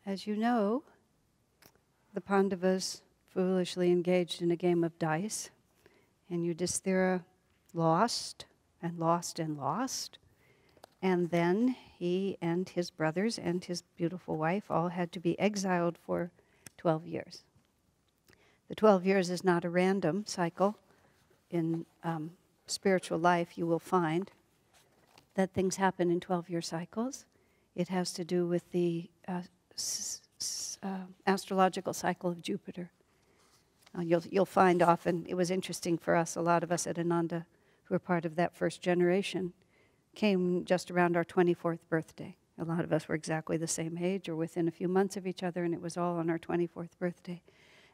As you know, the Pandavas foolishly engaged in a game of dice, and Yudhishthira lost and lost and lost. And then he and his brothers and his beautiful wife all had to be exiled for 12 years. The 12 years is not a random cycle. In spiritual life, you will find that things happen in 12-year cycles. It has to do with the astrological cycle of Jupiter. You'll find often, it was interesting for us, a lot of us at Ananda who were part of that first generation, came just around our 24th birthday. A lot of us were exactly the same age or within a few months of each other, and it was all on our 24th birthday.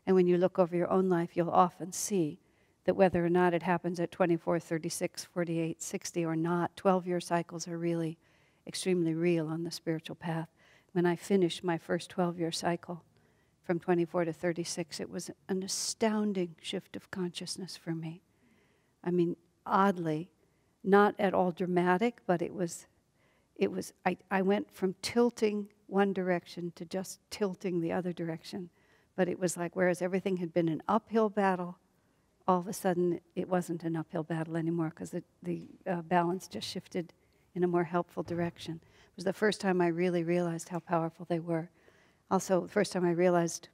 And when you look over your own life, you'll often see that whether or not it happens at 24, 36, 48, 60 or not, 12-year cycles are really extremely real on the spiritual path. When I finished my first 12-year cycle from 24 to 36, it was an astounding shift of consciousness for me. I mean, oddly, not at all dramatic, but I went from tilting one direction to just tilting the other direction. But it was like, whereas everything had been an uphill battle, all of a sudden it wasn't an uphill battle anymore because the balance just shifted in a more helpful direction. It was the first time I really realized how powerful they were. Also, the first time I realized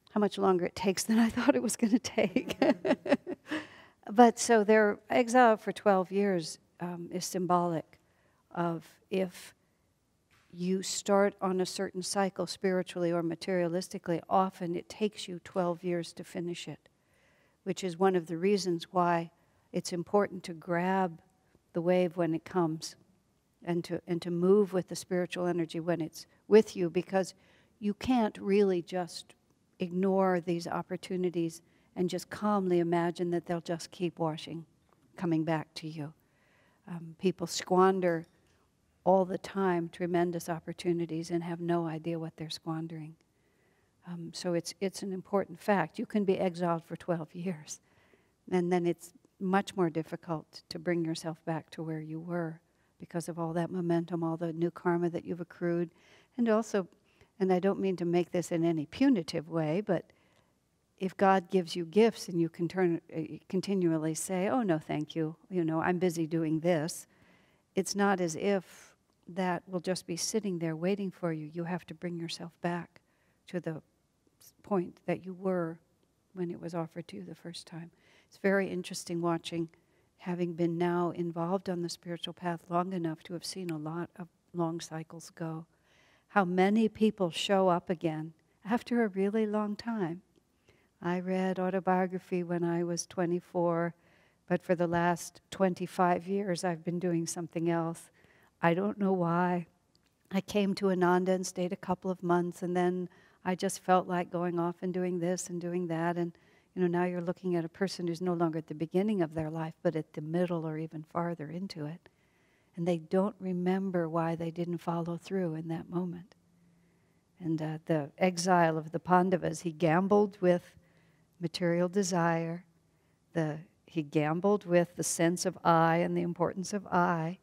how much longer it takes than I thought it was going to take. But so their exile for 12 years is symbolic of if you start on a certain cycle spiritually or materialistically, often it takes you 12 years to finish it, which is one of the reasons why it's important to grab the wave when it comes and to move with the spiritual energy when it's with you, because you can't really just ignore these opportunities and just calmly imagine that they'll just keep coming back to you. People squander all the time tremendous opportunities and have no idea what they're squandering. So it's an important fact. You can be exiled for 12 years, and then it's much more difficult to bring yourself back to where you were because of all that momentum, all the new karma that you've accrued. And also, and I don't mean to make this in any punitive way, but if God gives you gifts and you can continually say, oh, no, thank you, I'm busy doing this, it's not as if that will just be sitting there waiting for you. You have to bring yourself back to the point that you were when it was offered to you the first time. It's very interesting watching, having been now involved on the spiritual path long enough to have seen a lot of long cycles go, how many people show up again after a really long time. I read autobiography when I was 24, but for the last 25 years I've been doing something else. I don't know why. I came to Ananda and stayed a couple of months, and then I just felt like going off and doing this and doing that. And now you're looking at a person who's no longer at the beginning of their life, but at the middle or even farther into it. And they don't remember why they didn't follow through in that moment. And the exile of the Pandavas, he gambled with material desire. He gambled with the sense of I and the importance of I,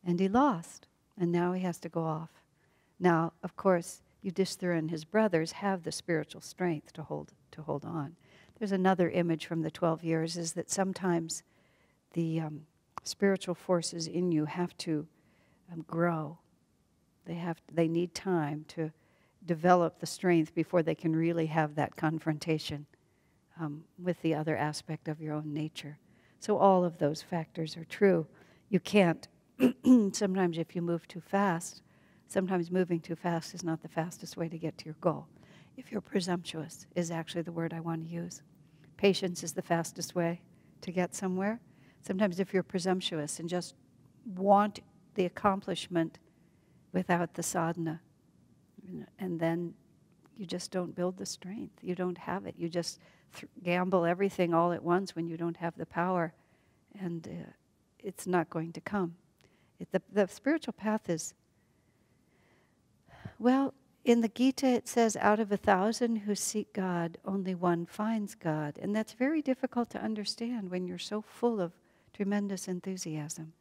and he lost. And now he has to go off. Now, of course, Yudhishthira and his brothers have the spiritual strength to hold on. There's another image from the 12 years, is that sometimes the spiritual forces in you have to grow. They need time to develop the strength before they can really have that confrontation with the other aspect of your own nature. So all of those factors are true. You can't, sometimes if you move too fast, sometimes moving too fast is not the fastest way to get to your goal. If you're presumptuous is actually the word I want to use. Patience is the fastest way to get somewhere. Sometimes if you're presumptuous and just want the accomplishment without the sadhana, and then you just don't build the strength. You don't have it. You just gamble everything all at once when you don't have the power, and it's not going to come. The spiritual path is, well, in the Gita it says, out of 1,000 who seek God, only one finds God. And that's very difficult to understand when you're so full of tremendous enthusiasm.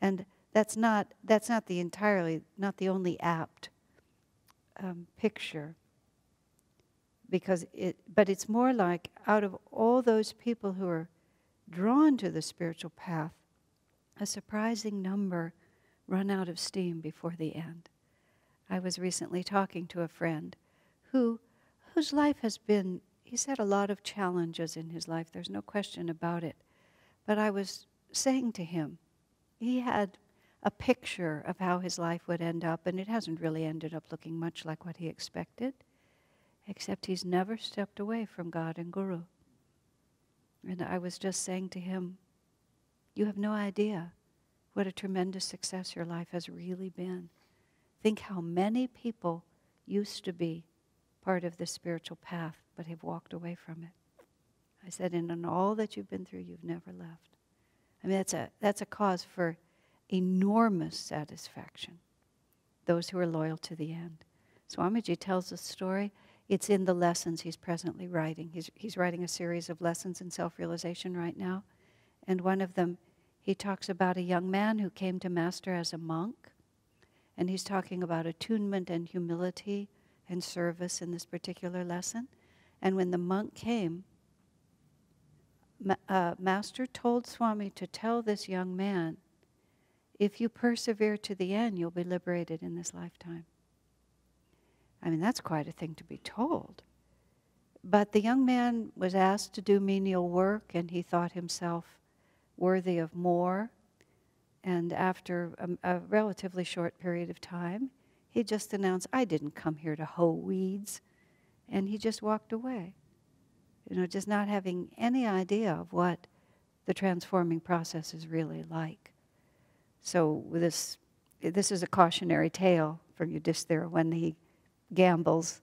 And that's not the only apt picture, because but it's more like out of all those people who are drawn to the spiritual path, a surprising number run out of steam before the end. I was recently talking to a friend whose life has been, he's had a lot of challenges in his life, there's no question about it. But I was saying to him, he had a picture of how his life would end up, and it hasn't really ended up looking much like what he expected, except he's never stepped away from God and Guru. And I was just saying to him, you have no idea what a tremendous success your life has really been. Think how many people used to be part of the spiritual path but have walked away from it. I said, and in all that you've been through, you've never left. I mean, that's a cause for enormous satisfaction, those who are loyal to the end. Swamiji tells a story. It's in the lessons he's presently writing. He's writing a series of lessons in self-realization right now. And one of them, he talks about a young man who came to Master as a monk. And he's talking about attunement and humility and service in this particular lesson. And when the monk came, Master told Swami to tell this young man, if you persevere to the end, you'll be liberated in this lifetime. I mean, that's quite a thing to be told. But the young man was asked to do menial work, and he thought himself worthy of more. And after a relatively short period of time, he just announced, I didn't come here to hoe weeds. And he just walked away. Just not having any idea of what the transforming process is really like. So this is a cautionary tale for Yudhishthira when he gambles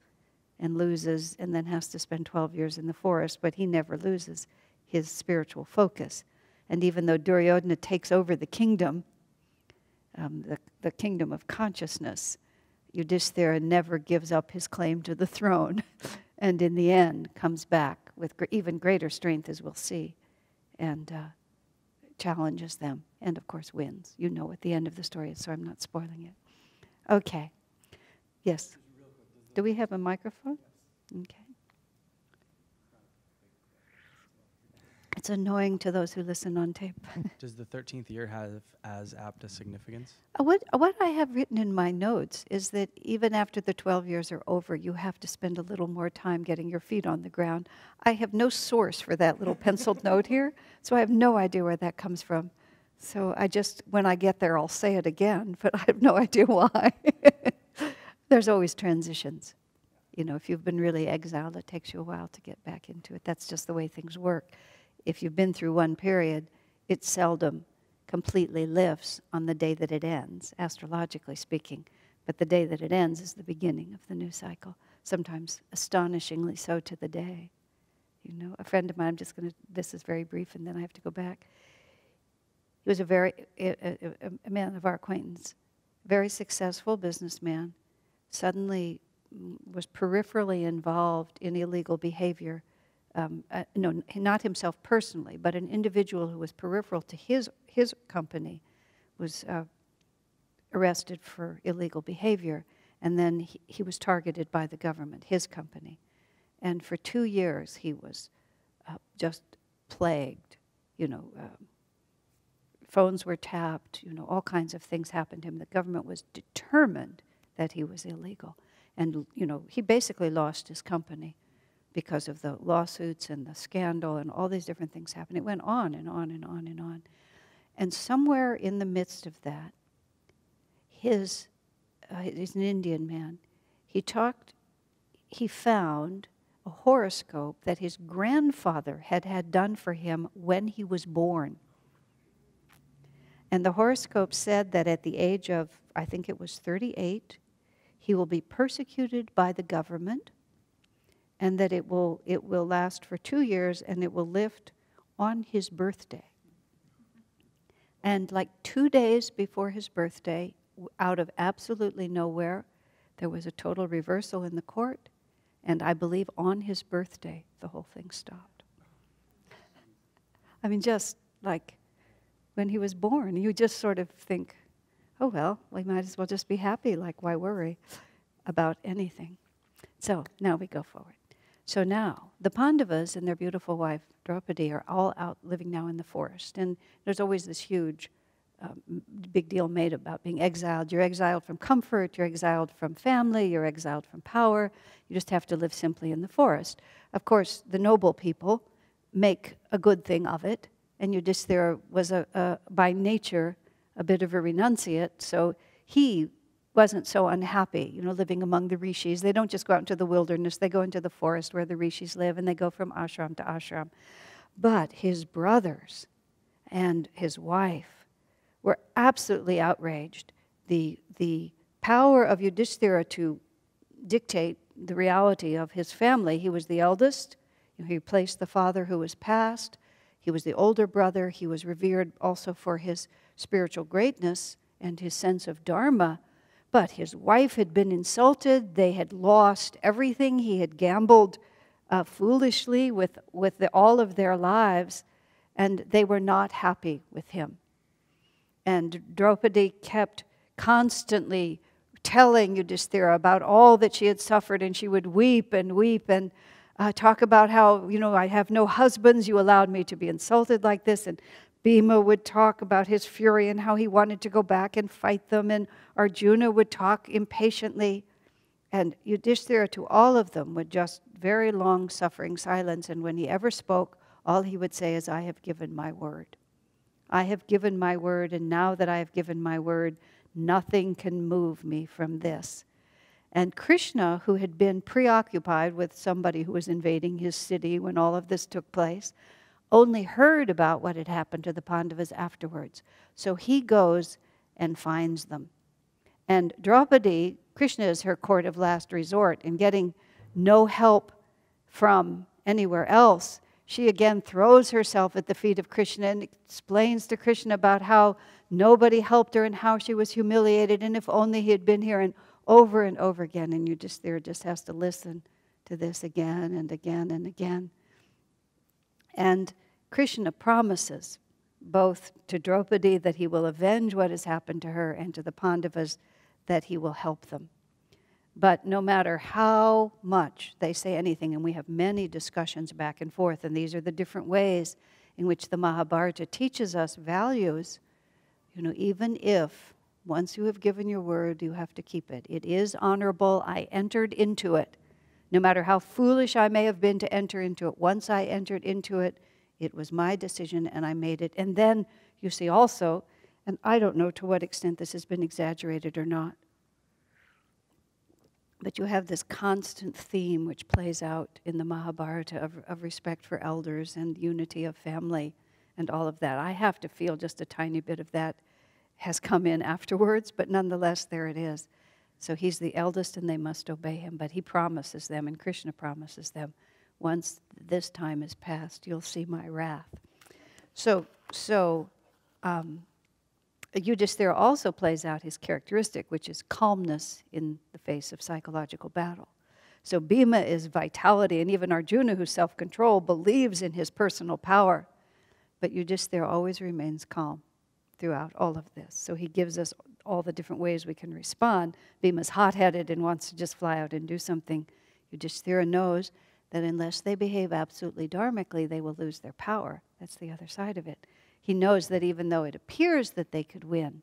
and loses and then has to spend 12 years in the forest, but he never loses his spiritual focus. And even though Duryodhana takes over the kingdom, the kingdom of consciousness, Yudhishthira never gives up his claim to the throne, and in the end comes back with even greater strength, as we'll see, and challenges them, and of course wins. You know what the end of the story is, so I'm not spoiling it. Okay. Yes? Do we have a microphone? Okay. It's annoying to those who listen on tape. Does the 13th year have as apt a significance? What I have written in my notes is that even after the 12 years are over, you have to spend a little more time getting your feet on the ground. I have no source for that little penciled note here, so I have no idea where that comes from. So when I get there, I'll say it again, but I have no idea why. There's always transitions. If you've been really exiled, it takes you a while to get back into it. That's just the way things work. If you've been through one period, it seldom completely lifts on the day that it ends, astrologically speaking. But the day that it ends is the beginning of the new cycle, sometimes astonishingly so to the day. A friend of mine, this is very brief and then I have to go back. He was a man of our acquaintance, very successful businessman, suddenly was peripherally involved in illegal behavior. No, not himself personally, but an individual who was peripheral to his company was arrested for illegal behavior, and then he was targeted by the government, his company. And for 2 years he was just plagued. Phones were tapped, all kinds of things happened to him. The government was determined that he was illegal. And, he basically lost his company because of the lawsuits and the scandal and all these different things happened. It went on and on and on and on. And somewhere in the midst of that, he's an Indian man, he found a horoscope that his grandfather had done for him when he was born. And the horoscope said that at the age of, I think it was 38, he will be persecuted by the government, and that it will last for 2 years, and it will lift on his birthday. And like 2 days before his birthday, out of absolutely nowhere, there was a total reversal in the court, and I believe on his birthday, the whole thing stopped. I mean, just like when he was born, you just sort of think, oh well, we might as well just be happy, like why worry? about anything. So now we go forward. So now, the Pandavas and their beautiful wife, Draupadi, are all out living now in the forest. And there's always this huge, big deal made about being exiled. You're exiled from comfort, you're exiled from family, you're exiled from power. You just have to live simply in the forest. Of course, the noble people make a good thing of it. And Yudhishthira was, by nature, a bit of a renunciate. So he wasn't so unhappy, living among the rishis. They don't just go out into the wilderness, they go into the forest where the rishis live, and they go from ashram to ashram. But his brothers and his wife were absolutely outraged. The power of Yudhishthira to dictate the reality of his family. He was the eldest, he replaced the father who was passed, he was the older brother, he was revered also for his spiritual greatness and his sense of dharma. But his wife had been insulted. They had lost everything. He had gambled foolishly with all of their lives, and they were not happy with him. And Draupadi kept constantly telling Yudhishthira about all that she had suffered, and she would weep and talk about how, I have no husbands, you allowed me to be insulted like this, and Bhima would talk about his fury and how he wanted to go back and fight them, and Arjuna would talk impatiently, and Yudhishthira to all of them would just very long suffering silence, and when he ever spoke, all he would say is, I have given my word. I have given my word, and now that I have given my word, nothing can move me from this. And Krishna, who had been preoccupied with somebody who was invading his city when all of this took place, only heard about what had happened to the Pandavas afterwards. So he goes and finds them. And Draupadi, Krishna is her court of last resort, and getting no help from anywhere else, she again throws herself at the feet of Krishna and explains to Krishna about how nobody helped her and how she was humiliated, and if only he had been here, and over again. And Yudhishthira just has to listen to this again and again and again. And Krishna promises both to Draupadi that he will avenge what has happened to her, and to the Pandavas that he will help them. But no matter how much they say anything, and we have many discussions back and forth, and these are the different ways in which the Mahabharata teaches us values, even if once you have given your word, you have to keep it. It is honorable. I entered into it. No matter how foolish I may have been to enter into it, once I entered into it, it was my decision and I made it. And then you see also, and I don't know to what extent this has been exaggerated or not, but you have this constant theme which plays out in the Mahabharata of respect for elders and unity of family and all of that. I have to feel just a tiny bit of that has come in afterwards, but nonetheless, there it is. So he's the eldest and they must obey him, but he promises them, and Krishna promises them, once this time is past, you'll see my wrath. So Yudhishthira also plays out his characteristic, which is calmness in the face of psychological battle. So Bhima is vitality, and even Arjuna, who's self-control, believes in his personal power. But Yudhishthira always remains calm throughout all of this. So he gives us all the different ways we can respond. Bhima's hot-headed and wants to just fly out and do something. Yudhishthira knows that unless they behave absolutely dharmically, they will lose their power. That's the other side of it. He knows that even though it appears that they could win,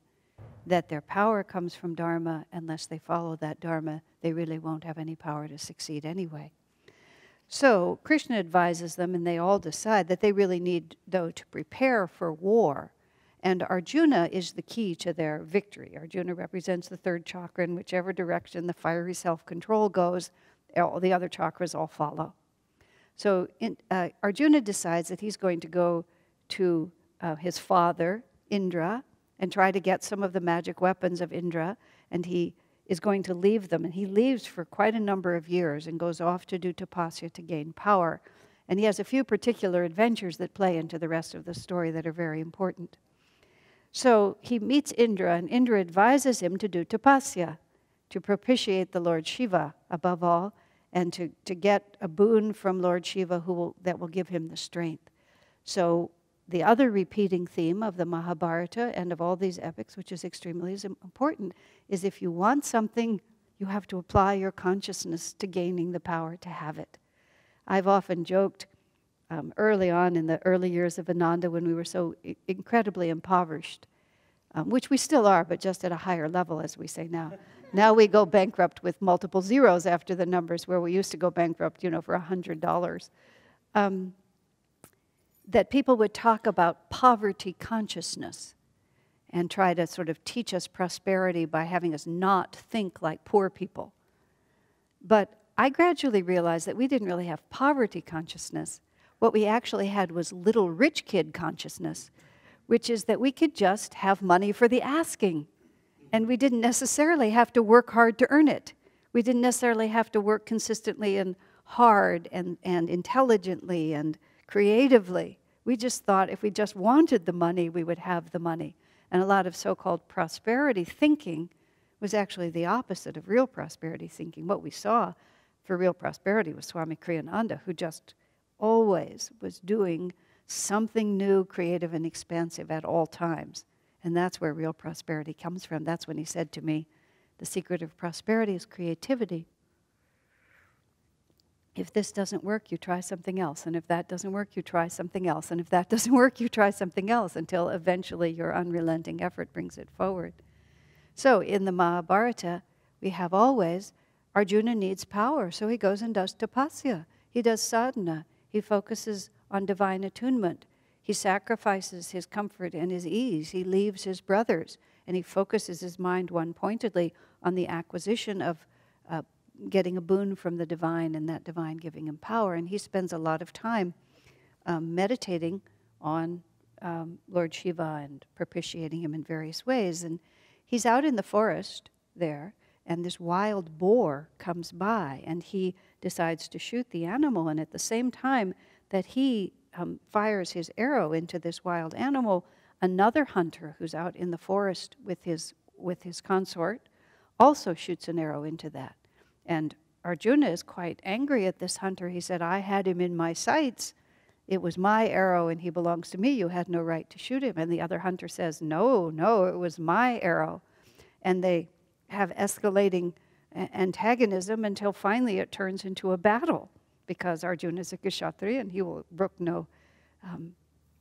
that their power comes from dharma. Unless they follow that dharma, they really won't have any power to succeed anyway. So Krishna advises them, and they all decide that they really need, though, to prepare for war. And Arjuna is the key to their victory. Arjuna represents the third chakra. In whichever direction the fiery self-control goes, all the other chakras all follow. So Arjuna decides that he's going to go to his father, Indra, and try to get some of the magic weapons of Indra, and he is going to leave them. And he leaves for quite a number of years and goes off to do tapasya to gain power. And he has a few particular adventures that play into the rest of the story that are very important. So he meets Indra, and Indra advises him to do tapasya, to propitiate the Lord Shiva above all, and to get a boon from Lord Shiva that will give him the strength. So the other repeating theme of the Mahabharata and of all these epics, which is extremely important, is if you want something, You have to apply your consciousness to gaining the power to have it. I've often joked early on in the early years of Ananda when we were so incredibly impoverished, which we still are, but just at a higher level, as we say now. Now we go bankrupt with multiple zeros after the numbers, where we used to go bankrupt, for $100. That people would talk about poverty consciousness and try to sort of teach us prosperity by having us not think like poor people. But I gradually realized that we didn't really have poverty consciousness. What we actually had was little rich kid consciousness, which is that we could just have money for the asking. And we didn't necessarily have to work hard to earn it. We didn't necessarily have to work consistently and hard and intelligently and creatively. We just thought if we just wanted the money, we would have the money. And a lot of so-called prosperity thinking was actually the opposite of real prosperity thinking. What we saw for real prosperity was Swami Kriyananda, who just always was doing something new, creative, and expansive at all times. And that's where real prosperity comes from. That's when he said to me, the secret of prosperity is creativity. If this doesn't work, you try something else. And if that doesn't work, you try something else. And if that doesn't work, you try something else until eventually your unrelenting effort brings it forward. So in the Mahabharata, we have always, Arjuna needs power, so he goes and does tapasya. He does sadhana. He focuses on divine attunement. He sacrifices his comfort and his ease. He leaves his brothers, and he focuses his mind one-pointedly on the acquisition of getting a boon from the divine and that divine giving him power. And he spends a lot of time meditating on Lord Shiva and propitiating him in various ways. And he's out in the forest there, and this wild boar comes by, and he decides to shoot the animal. And at the same time that he fires his arrow into this wild animal, another hunter who's out in the forest with his consort also shoots an arrow into that. And Arjuna is quite angry at this hunter. He said, I had him in my sights. It was my arrow and he belongs to me. You had no right to shoot him. And the other hunter says, no, it was my arrow. And they have escalating antagonism until finally it turns into a battle, because Arjuna is a Kshatriya and he will brook no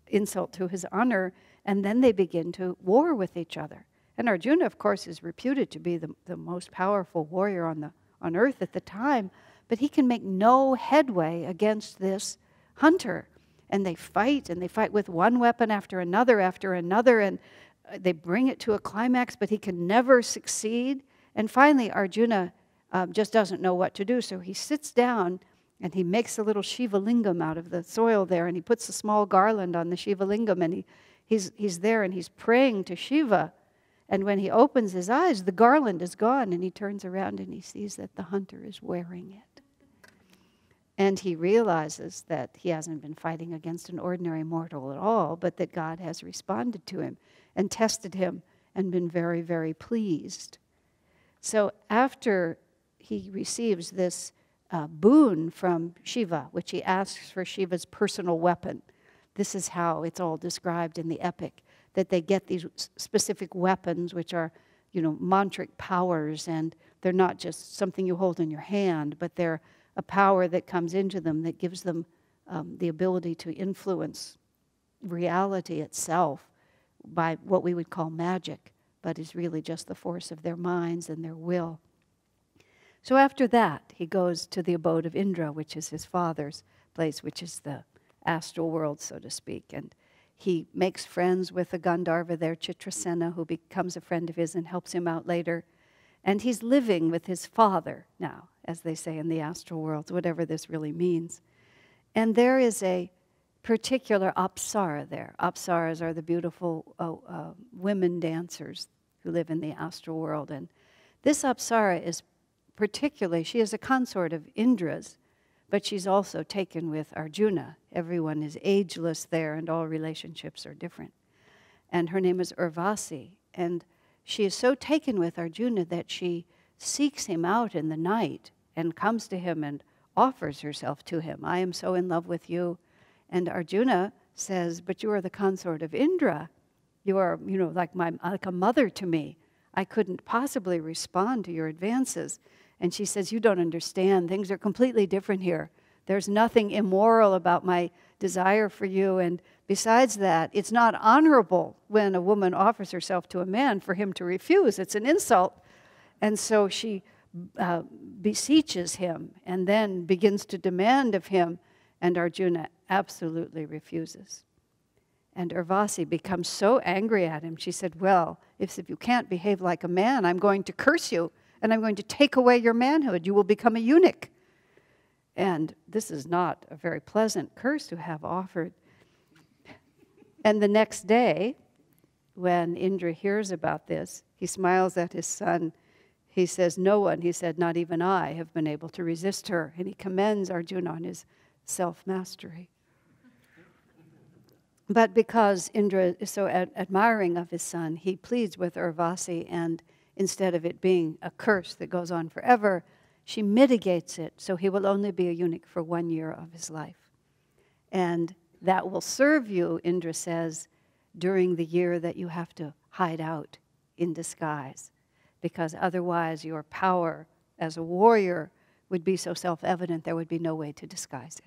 insult to his honor. And then they begin to war with each other. And Arjuna, of course, is reputed to be the most powerful warrior on earth at the time, but he can make no headway against this hunter. And they fight with one weapon after another, and they bring it to a climax, but he can never succeed. And finally, Arjuna just doesn't know what to do, so he sits down and he makes a little Shiva lingam out of the soil there, and he puts a small garland on the Shiva lingam, and he's there and he's praying to Shiva. And when he opens his eyes, the garland is gone, and he turns around and he sees that the hunter is wearing it. And he realizes that he hasn't been fighting against an ordinary mortal at all, but that God has responded to him and tested him and been very, very pleased. So after he receives this boon from Shiva, which he asks for Shiva's personal weapon, this is how it's all described in the epic, that they get these specific weapons, which are, mantric powers, and they're not just something you hold in your hand, but they're a power that comes into them that gives them the ability to influence reality itself by what we would call magic, but is really just the force of their minds and their will. So after that, he goes to the abode of Indra, which is his father's place, which is the astral world, so to speak, and he makes friends with a Gandharva there, Chitrasena, who becomes a friend of his and helps him out later. And he's living with his father now, as they say in the astral world, whatever this really means. And there is a particular Apsara there. Apsaras are the beautiful women dancers who live in the astral world. And this Apsara is particularly, she is a consort of Indra's, but she's also taken with Arjuna. Everyone is ageless there, and all relationships are different. And her name is Urvasi. And she is so taken with Arjuna that she seeks him out in the night and comes to him and offers herself to him. I am so in love with you. And Arjuna says, but you are the consort of Indra. You are, like a mother to me. I couldn't possibly respond to your advances. And she says, you don't understand. Things are completely different here. There's nothing immoral about my desire for you. And besides that, it's not honorable when a woman offers herself to a man for him to refuse. It's an insult. And so she beseeches him and then begins to demand of him. And Arjuna absolutely refuses. And Urvasi becomes so angry at him. She said, well, if you can't behave like a man, I'm going to curse you. And I'm going to take away your manhood. You will become a eunuch. And this is not a very pleasant curse to have offered. And the next day, when Indra hears about this, he smiles at his son. He says, no one, he said, not even I, have been able to resist her. And he commends Arjuna on his self-mastery. But because Indra is so admiring of his son, he pleads with Urvasi, and instead of it being a curse that goes on forever, she mitigates it so he will only be a eunuch for 1 year of his life. And that will serve you, Indra says, during the year that you have to hide out in disguise, because otherwise your power as a warrior would be so self-evident there would be no way to disguise it.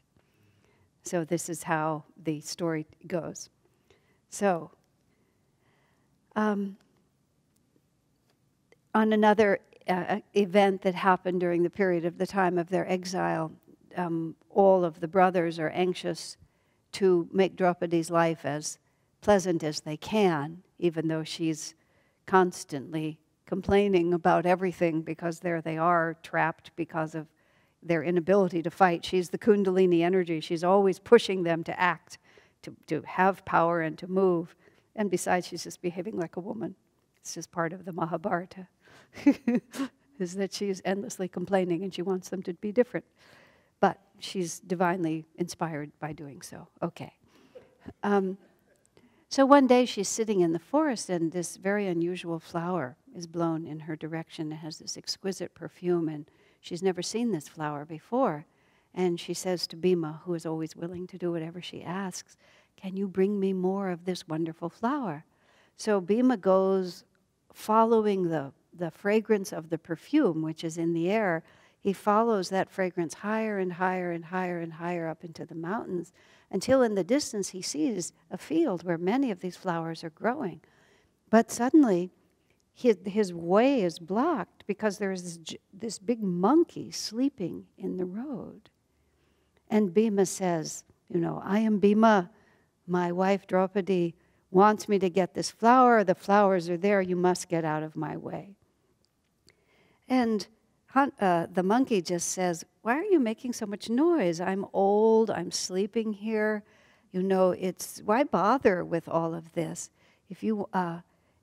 So this is how the story goes. So, on another event that happened during the period of the time of their exile, all of the brothers are anxious to make Draupadi's life as pleasant as they can, even though she's constantly complaining about everything because there they are, trapped because of their inability to fight. She's the Kundalini energy. She's always pushing them to act, to have power and to move. And besides, she's just behaving like a woman. It's just part of the Mahabharata, is that she's endlessly complaining and she wants them to be different. But she's divinely inspired by doing so. Okay. So one day she's sitting in the forest and this very unusual flower is blown in her direction. It has this exquisite perfume and she's never seen this flower before. And she says to Bhima, who is always willing to do whatever she asks, can you bring me more of this wonderful flower? So Bhima goes following the fragrance of the perfume, which is in the air. He follows that fragrance higher and higher and higher and higher up into the mountains until in the distance he sees a field where many of these flowers are growing. But suddenly, his way is blocked because there is this big monkey sleeping in the road. And Bhima says, I am Bhima. My wife Draupadi wants me to get this flower. The flowers are there. You must get out of my way. And the monkey just says, why are you making so much noise? I'm old. I'm sleeping here. Why bother with all of this?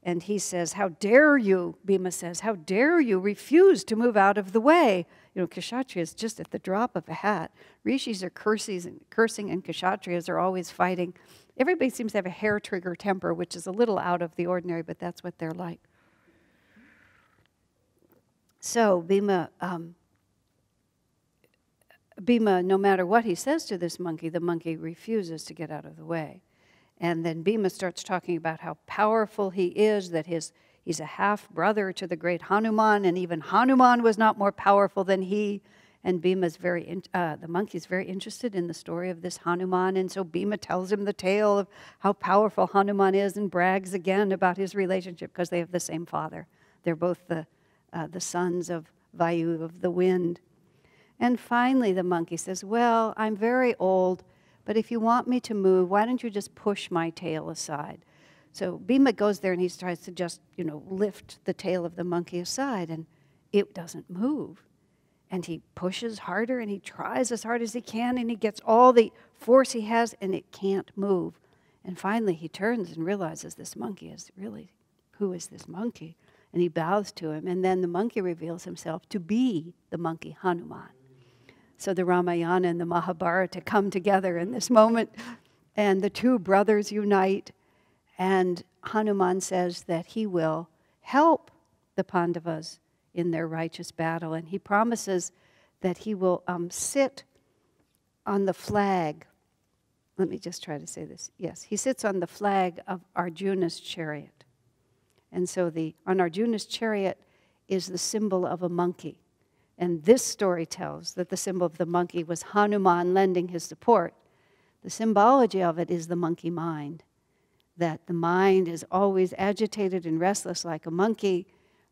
And he says, how dare you, Bhima says, how dare you refuse to move out of the way? Kshatriyas just at the drop of a hat. Rishis are cursing and Kshatriyas are always fighting. Everybody seems to have a hair-trigger temper, which is a little out of the ordinary, but that's what they're like. So Bhima, no matter what he says to this monkey, the monkey refuses to get out of the way. And then Bhima starts talking about how powerful he is, that he's a half-brother to the great Hanuman, and even Hanuman was not more powerful than he. And Bhima's the monkey's very interested in the story of this Hanuman, and so Bhima tells him the tale of how powerful Hanuman is and brags again about his relationship because they have the same father. They're both the sons of Vayu, of the wind. And finally the monkey says, well, I'm very old, but if you want me to move, why don't you just push my tail aside? So Bhima goes there and he tries to just, lift the tail of the monkey aside, and it doesn't move. And he pushes harder and he tries as hard as he can and he gets all the force he has and it can't move. And finally he turns and realizes this monkey is really, who is this monkey? And he bows to him, and then the monkey reveals himself to be the monkey Hanuman. So the Ramayana and the Mahabharata come together in this moment, and the two brothers unite, and Hanuman says that he will help the Pandavas in their righteous battle, and he promises that he will sit on the flag. Let me just try to say this. Yes, he sits on the flag of Arjuna's chariot. And so on Arjuna's chariot is the symbol of a monkey. And this story tells that the symbol of the monkey was Hanuman lending his support. The symbology of it is the monkey mind, that the mind is always agitated and restless like a monkey,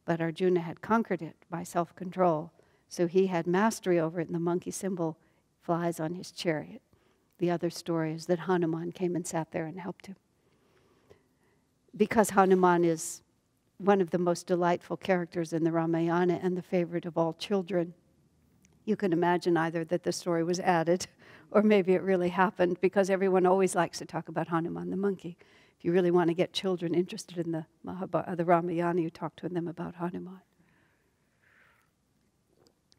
but Arjuna had conquered it by self-control. So he had mastery over it, and the monkey symbol flies on his chariot. The other story is that Hanuman came and sat there and helped him. Because Hanuman is one of the most delightful characters in the Ramayana and the favorite of all children, you can imagine either that the story was added or maybe it really happened, because everyone always likes to talk about Hanuman the monkey. If you really want to get children interested in the Ramayana, you talk to them about Hanuman.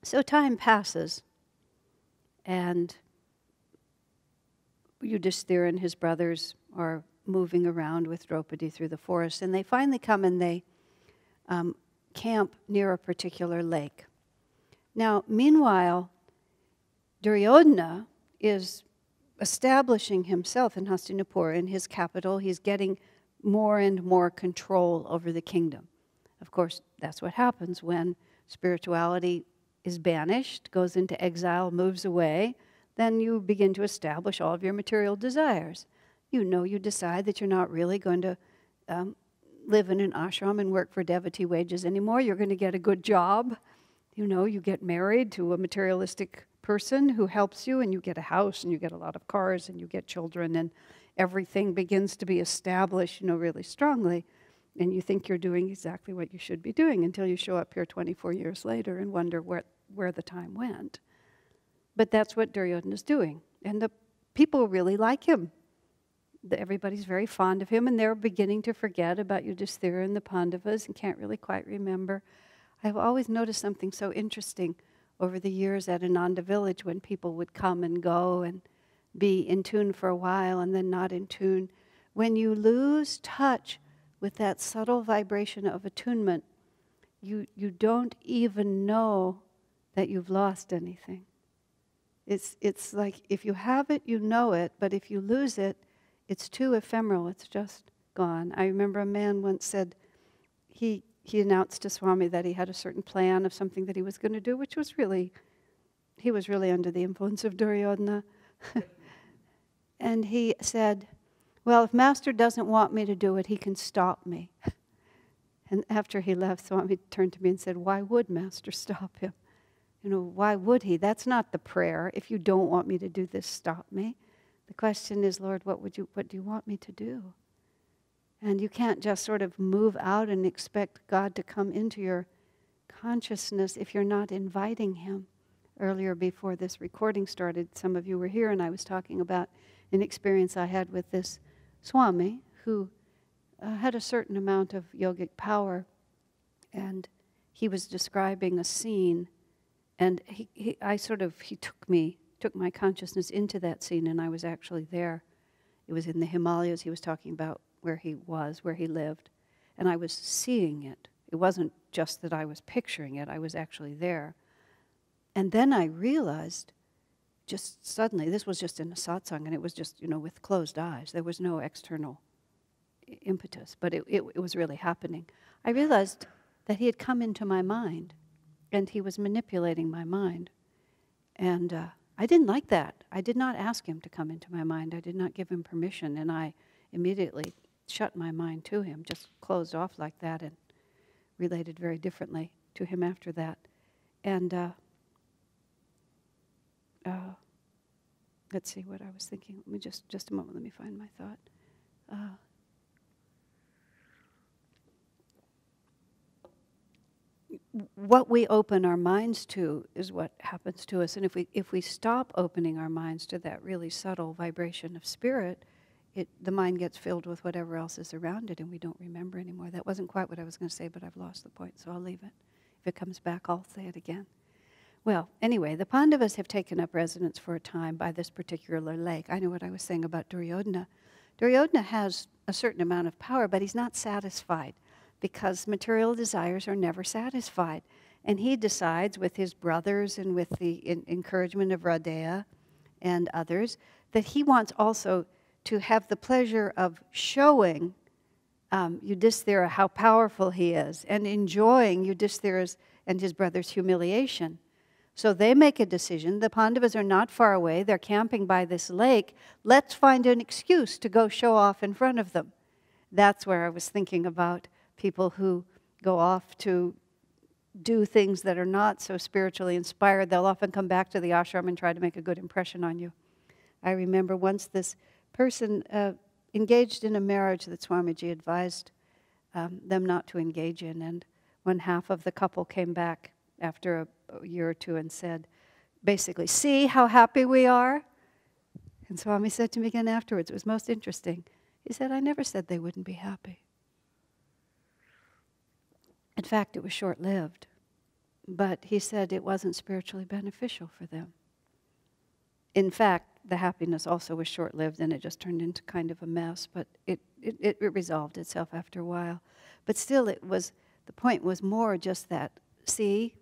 So time passes, and Yudhishthira and his brothers are moving around with Draupadi through the forest, and they finally come and they camp near a particular lake. Now, meanwhile, Duryodhana is establishing himself in Hastinapur, in his capital. He's getting more and more control over the kingdom. Of course, that's what happens when spirituality is banished, goes into exile, moves away. Then you begin to establish all of your material desires. You decide that you're not really going to live in an ashram and work for devotee wages anymore. You're going to get a good job. You get married to a materialistic person who helps you, and you get a house, and you get a lot of cars, and you get children, and everything begins to be established, really strongly. And you think you're doing exactly what you should be doing until you show up here 24 years later and wonder where the time went. But that's what Duryodhana is doing. And the people really like him. Everybody's very fond of him, and they're beginning to forget about Yudhishthira and the Pandavas and can't really quite remember. I've always noticed something so interesting over the years at Ananda village when people would come and go and be in tune for a while and then not in tune. When you lose touch with that subtle vibration of attunement, you don't even know that you've lost anything. It's like if you have it, you know it, but if you lose it, it's too ephemeral, it's just gone. I remember a man once said he announced to Swami that he had a certain plan of something that he was going to do, which was really, he was really under the influence of Duryodhana. And he said, well, if Master doesn't want me to do it, he can stop me. And after he left, Swami turned to me and said, why would Master stop him? Why would he? That's not the prayer. If you don't want me to do this, stop me. The question is, Lord, what do you want me to do? And you can't just sort of move out and expect God to come into your consciousness if you're not inviting him. Earlier, before this recording started, some of you were here, and I was talking about an experience I had with this Swami who had a certain amount of yogic power, and he was describing a scene, and he took my consciousness into that scene, and I was actually there. It was in the Himalayas. He was talking about where he lived, and I was seeing it. It wasn't just that I was picturing it, I was actually there. And then I realized, just suddenly, this was just in a satsang, and it was just, with closed eyes. There was no external impetus, but it was really happening. I realized that he had come into my mind, and he was manipulating my mind. And I didn't like that. I did not ask him to come into my mind. I did not give him permission, and I immediately shut my mind to him, just closed off like that, and related very differently to him after that. And let's see what I was thinking. Let me just a moment. Let me find my thought. What we open our minds to is what happens to us. And if we stop opening our minds to that really subtle vibration of spirit, the mind gets filled with whatever else is around it, and we don't remember anymore. That wasn't quite what I was going to say, but I've lost the point, so I'll leave it. If it comes back, I'll say it again. Well, anyway, the Pandavas have taken up residence for a time by this particular lake. I know what I was saying about Duryodhana. Duryodhana has a certain amount of power, but he's not satisfied, because material desires are never satisfied. And he decides, with his brothers and with the encouragement of Radheya and others, that he wants also to have the pleasure of showing Yudhisthira how powerful he is, and enjoying Yudhisthira's and his brother's humiliation. So they make a decision. The Pandavas are not far away. They're camping by this lake. Let's find an excuse to go show off in front of them. That's where I was thinking about people who go off to do things that are not so spiritually inspired. They'll often come back to the ashram and try to make a good impression on you. I remember once this person engaged in a marriage that Swamiji advised them not to engage in, and one half of the couple came back after a year or two and said, basically, see how happy we are? And Swami said to me again afterwards, it was most interesting. He said, I never said they wouldn't be happy. In fact, it was short-lived. But he said it wasn't spiritually beneficial for them. In fact, the happiness also was short-lived, and it just turned into kind of a mess, but it resolved itself after a while. But still, the point was more just that, see,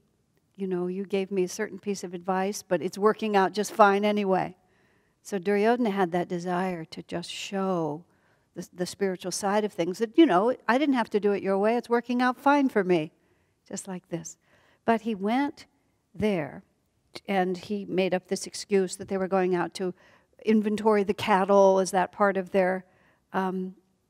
you gave me a certain piece of advice, but it's working out just fine anyway. So Duryodhana had that desire to just show the spiritual side of things, that, I didn't have to do it your way, it's working out fine for me, just like this. But he went there, and he made up this excuse that they were going out to inventory the cattle. Is that part of their,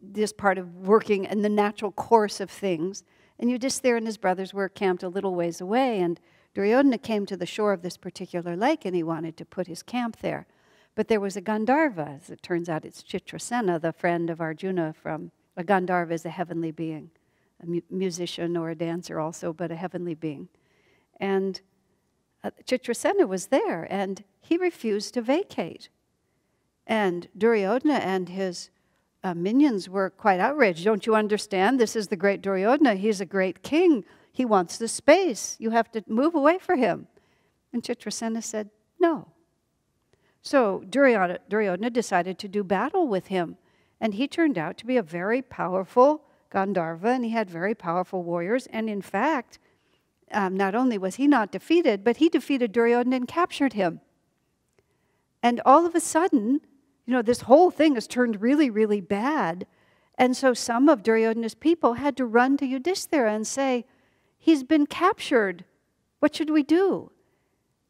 this part of working in the natural course of things? And Yudhisthira and his brothers were camped a little ways away, and Duryodhana came to the shore of this particular lake, and he wanted to put his camp there. But there was a Gandharva. As it turns out, it's Chitrasena, the friend of Arjuna from... A Gandharva is a heavenly being, a musician or a dancer also, but a heavenly being. And Chitrasena was there, and he refused to vacate. And Duryodhana and his minions were quite outraged. Don't you understand? This is the great Duryodhana. He's a great king. He wants the space. You have to move away for him. And Chitrasena said, no. So Duryodhana decided to do battle with him. And he turned out to be a very powerful Gandharva, and he had very powerful warriors. And in fact, not only was he not defeated, but he defeated Duryodhana and captured him. And all of a sudden, this whole thing has turned really, really bad. And so some of Duryodhana's people had to run to Yudhisthira and say, he's been captured. What should we do?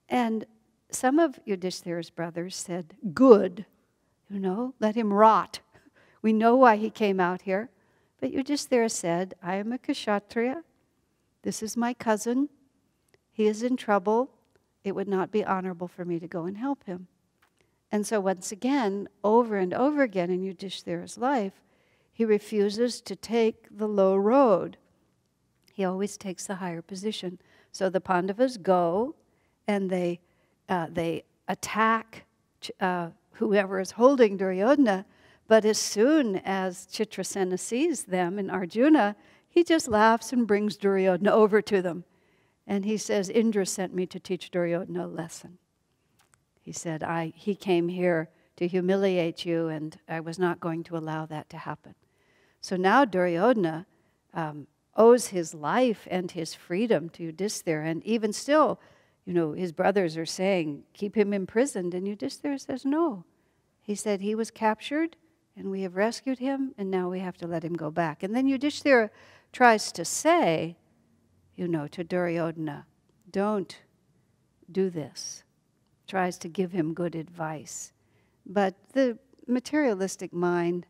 And some of Yudhisthira's brothers said, good, let him rot. We know why he came out here. But Yudhisthira said, I am a Kshatriya. This is my cousin. He is in trouble. It would not be honorable for me to go and help him. And so once again, over and over again in Yudhisthira's life, he refuses to take the low road. He always takes the higher position. So the Pandavas go and they attack whoever is holding Duryodhana, but as soon as Chitrasena sees them and Arjuna, he just laughs and brings Duryodhana over to them. And he says, Indra sent me to teach Duryodhana a lesson. He said, he came here to humiliate you, and I was not going to allow that to happen. So now Duryodhana owes his life and his freedom to Yudhisthira, and even still, his brothers are saying, keep him imprisoned, and Yudhisthira says, no. He said he was captured, and we have rescued him, and now we have to let him go back. And then Yudhisthira tries to say, to Duryodhana, don't do this. Tries to give him good advice. But the materialistic mind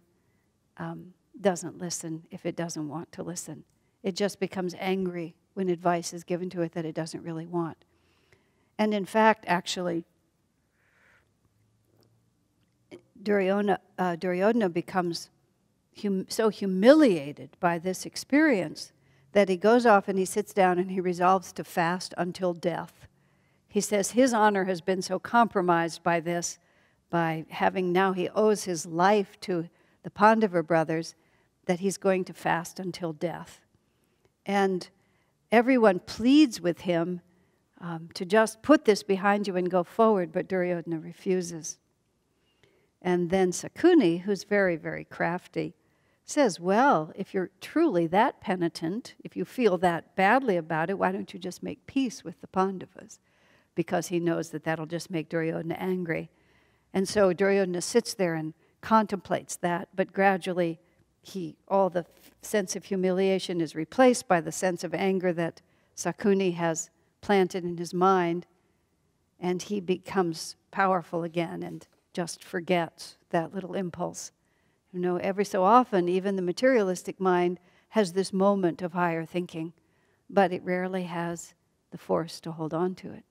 doesn't listen if it doesn't want to listen. It just becomes angry when advice is given to it that it doesn't really want. And in fact, actually, Duryodhana becomes so humiliated by this experience that he goes off and he sits down and he resolves to fast until death. He says his honor has been so compromised by this, by having now he owes his life to the Pandava brothers, that he's going to fast until death. And everyone pleads with him to just put this behind you and go forward, but Duryodhana refuses. And then Sakuni, who's very, very crafty, says, well, if you're truly that penitent, if you feel that badly about it, why don't you just make peace with the Pandavas? Because he knows that that'll just make Duryodhana angry. And so Duryodhana sits there and contemplates that, but gradually all the sense of humiliation is replaced by the sense of anger that Sakuni has planted in his mind, and he becomes powerful again and just forgets that little impulse. You know, every so often, even the materialistic mind has this moment of higher thinking, but it rarely has the force to hold on to it.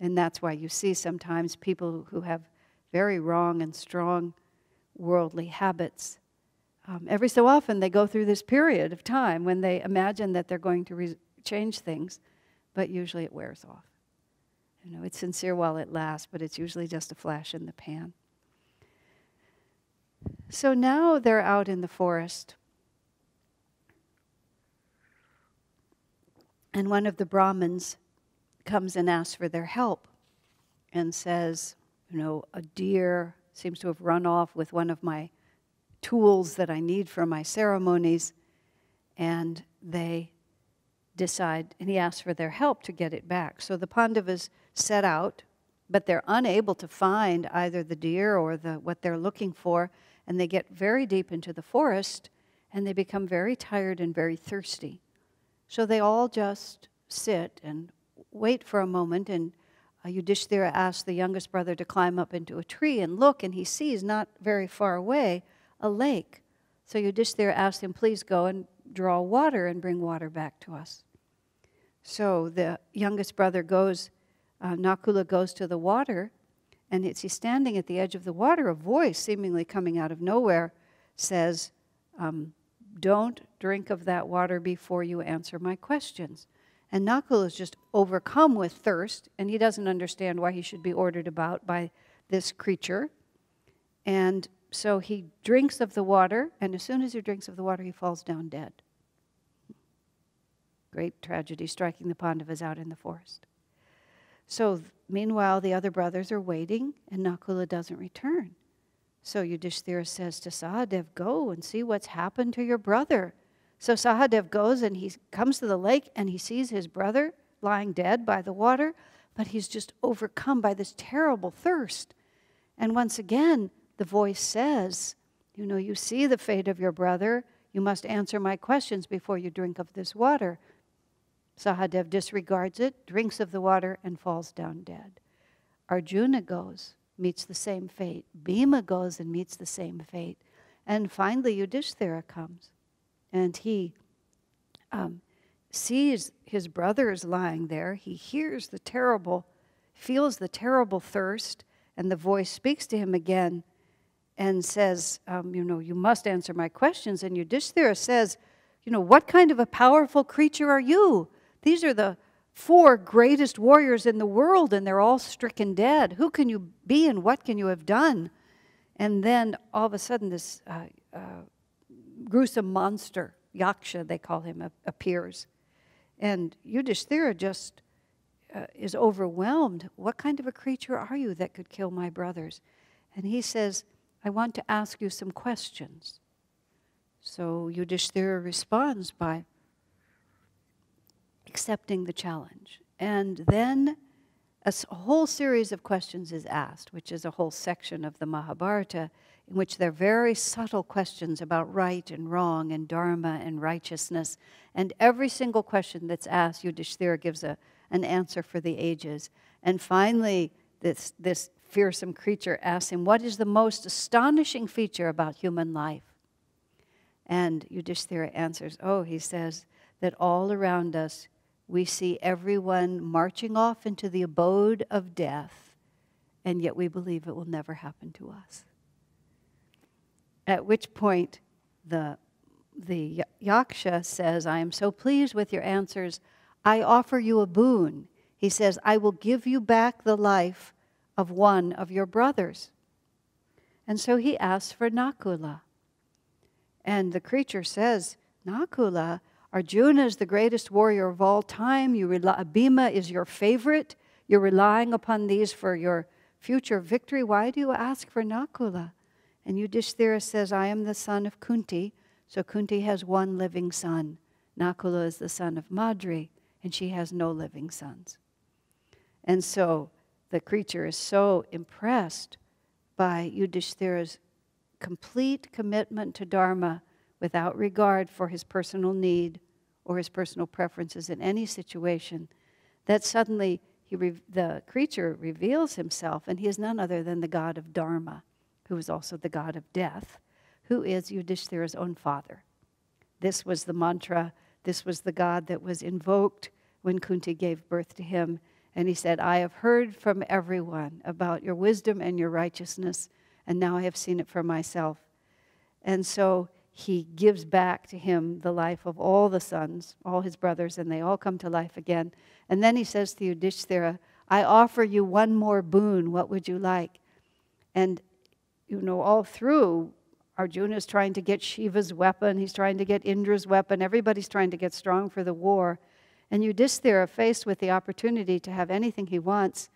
And that's why you see sometimes people who have very wrong and strong worldly habits, every so often they go through this period of time when they imagine that they're going to change things, but usually it wears off. You know, it's sincere while it lasts, but it's usually just a flash in the pan. So now they're out in the forest, and one of the Brahmins comes and asks for their help and says, you know, a deer seems to have run off with one of my tools that I need for my ceremonies, and they decide, and he asks for their help to get it back. So the Pandavas set out, but they're unable to find either the deer or what they're looking for, and they get very deep into the forest, and they become very tired and very thirsty. So they all just sit and wait for a moment, and Yudhishthira asks the youngest brother to climb up into a tree and look, and he sees not very far away a lake. So Yudhishthira asks him, please go and draw water and bring water back to us. So the youngest brother goes, Nakula goes to the water, and he's standing at the edge of the water. A voice, seemingly coming out of nowhere, says, don't drink of that water before you answer my questions. And Nakula is just overcome with thirst, and he doesn't understand why he should be ordered about by this creature. And so he drinks of the water, and as soon as he drinks of the water, he falls down dead. Great tragedy striking the Pandavas out in the forest. So meanwhile, the other brothers are waiting, and Nakula doesn't return. So Yudhishthira says to Sahadev, go and see what's happened to your brother. So Sahadev goes, and he comes to the lake, and he sees his brother lying dead by the water, but he's just overcome by this terrible thirst. And once again, the voice says, you know, you see the fate of your brother. You must answer my questions before you drink of this water. Sahadev disregards it, drinks of the water, and falls down dead. Arjuna goes, meets the same fate. Bhima goes and meets the same fate. And finally, Yudhishthira comes. And he sees his brothers lying there. He hears feels the terrible thirst, and the voice speaks to him again and says, you know, you must answer my questions. And Yudhishthira says, you know, what kind of a powerful creature are you? These are the 4 greatest warriors in the world, and they're all stricken dead. Who can you be, and what can you have done? And then all of a sudden this gruesome monster, Yaksha they call him, appears. And Yudhishthira just is overwhelmed. What kind of a creature are you that could kill my brothers? And he says, I want to ask you some questions. So Yudhishthira responds by accepting the challenge. And then a whole series of questions is asked, which is a whole section of the Mahabharata, in which there are very subtle questions about right and wrong and dharma and righteousness. And every single question that's asked, Yudhishthira gives an answer for the ages. And finally, this fearsome creature asks him, what is the most astonishing feature about human life? And Yudhishthira answers, he says, that all around us we see everyone marching off into the abode of death, and yet we believe it will never happen to us. At which point the Yaksha says, I am so pleased with your answers, I offer you a boon. He says, I will give you back the life of one of your brothers. And so he asks for Nakula. And the creature says, Nakula, Arjuna is the greatest warrior of all time. Bhima is your favorite. You're relying upon these for your future victory. Why do you ask for Nakula? And Yudhishthira says, I am the son of Kunti. So Kunti has one living son. Nakula is the son of Madri, and she has no living sons. And so the creature is so impressed by Yudhishthira's complete commitment to Dharma without regard for his personal need or his personal preferences in any situation, that suddenly the creature reveals himself, and he is none other than the god of Dharma, who is also the god of death, who is Yudhishthira's own father. This was the mantra, this was the god that was invoked when Kunti gave birth to him. And he said, I have heard from everyone about your wisdom and your righteousness, and now I have seen it for myself. And so he gives back to him the life of all the sons, all his brothers, and they all come to life again. And then he says to Yudhishthira, I offer you one more boon. What would you like? And, all through, Arjuna is trying to get Shiva's weapon. He's trying to get Indra's weapon. Everybody's trying to get strong for the war. And Yudhishthira, faced with the opportunity to have anything he wants,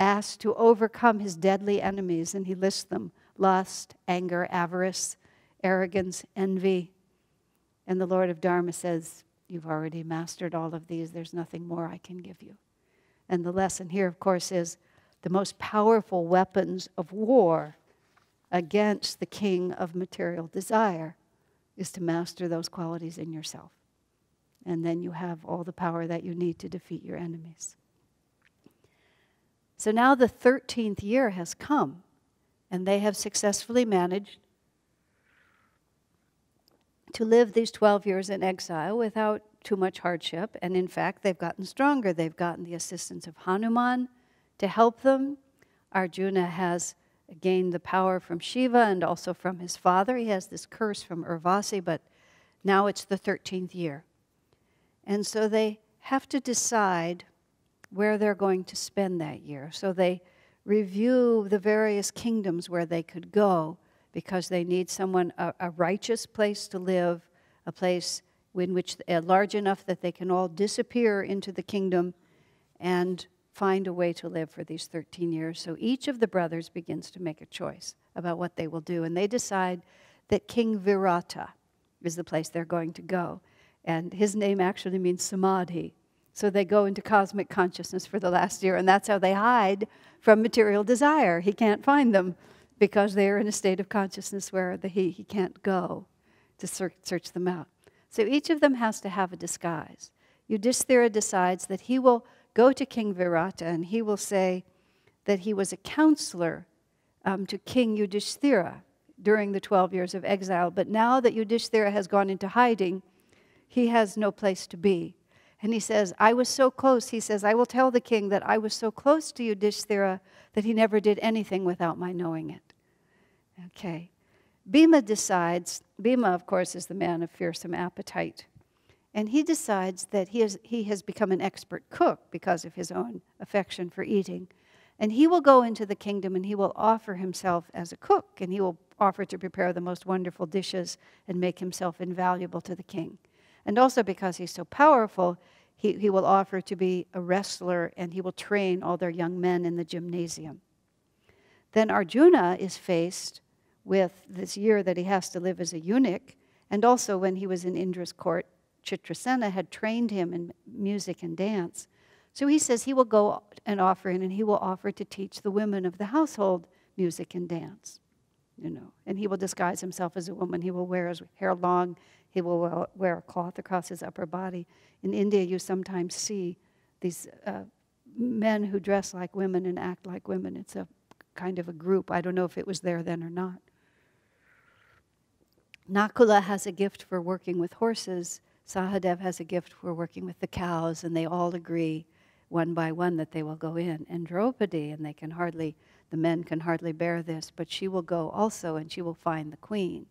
asks to overcome his deadly enemies. And he lists them: lust, anger, avarice, arrogance, envy. And the Lord of Dharma says, you've already mastered all of these. There's nothing more I can give you. And the lesson here, of course, is the most powerful weapons of war against the king of material desire is to master those qualities in yourself. And then you have all the power that you need to defeat your enemies. So now the 13th year has come, and they have successfully managed to live these 12 years in exile without too much hardship. And in fact, they've gotten stronger. They've gotten the assistance of Hanuman to help them. Arjuna has gained the power from Shiva and also from his father. He has this curse from Urvasi, but now it's the 13th year. And so they have to decide where they're going to spend that year. So they review the various kingdoms where they could go, because they need a righteous place to live, a place in which large enough that they can all disappear into the kingdom and find a way to live for these 13 years. So each of the brothers begins to make a choice about what they will do. And they decide that King Virata is the place they're going to go. And his name actually means samadhi. So they go into cosmic consciousness for the last year, and that's how they hide from material desire. He can't find them because they are in a state of consciousness where he can't go to search them out. So each of them has to have a disguise. Yudhishthira decides that he will go to King Virata, and he will say that he was a counselor to King Yudhishthira during the 12 years of exile. But now that Yudhishthira has gone into hiding, he has no place to be. And he says, I was so close. He says, I will tell the king that I was so close to Yudhishthira that he never did anything without my knowing it. Okay. Bhima decides, Bhima, of course, is the man of fearsome appetite. And he decides that he has become an expert cook because of his own affection for eating. And he will go into the kingdom and he will offer himself as a cook. And he will offer to prepare the most wonderful dishes and make himself invaluable to the king. And also because he's so powerful, he will offer to be a wrestler, and he will train all their young men in the gymnasium. Then Arjuna is faced with this year that he has to live as a eunuch, and also when he was in Indra's court, Chitrasena had trained him in music and dance. So he says he will go and offer in, and he will offer to teach the women of the household music and dance. And he will disguise himself as a woman. He will wear his hair long. He will wear a cloth across his upper body. In India, you sometimes see these men who dress like women and act like women. It's a kind of a group. I don't know if it was there then or not. Nakula has a gift for working with horses. Sahadev has a gift for working with the cows, and they all agree one by one that they will go in. And Draupadi, and the men can hardly bear this, but she will go also, and she will find the queen.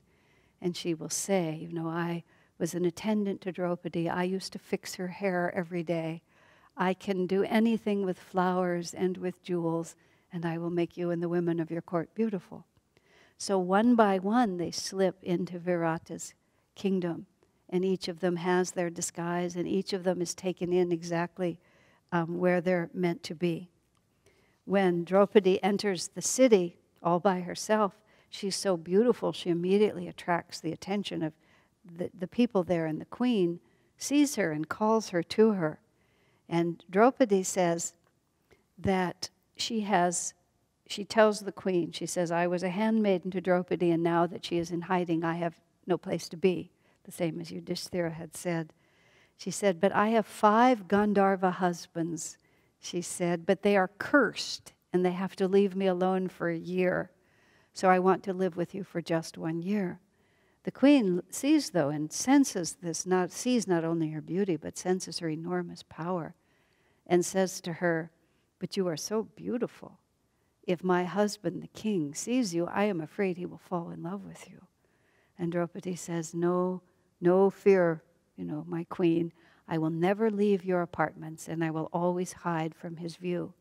And she will say, I was an attendant to Draupadi. I used to fix her hair every day. I can do anything with flowers and with jewels, and I will make you and the women of your court beautiful. So one by one, they slip into Virata's kingdom, and each of them has their disguise, and each of them is taken in exactly where they're meant to be. When Draupadi enters the city all by herself, she's so beautiful, she immediately attracts the attention of the people there, and the queen sees her and calls her to her. And Draupadi says that she tells the queen, she says, I was a handmaiden to Draupadi, and now that she is in hiding, I have no place to be. the same as Yudhishthira had said. She said, but I have 5 Gandharva husbands, she said, but they are cursed and they have to leave me alone for a year. So I want to live with you for just 1 year. The queen sees, though, and senses this, sees not only her beauty, but senses her enormous power, and says to her, but you are so beautiful. If my husband, the king, sees you, I am afraid he will fall in love with you. And Draupadi says, no fear, my queen. I will never leave your apartments, and I will always hide from his view.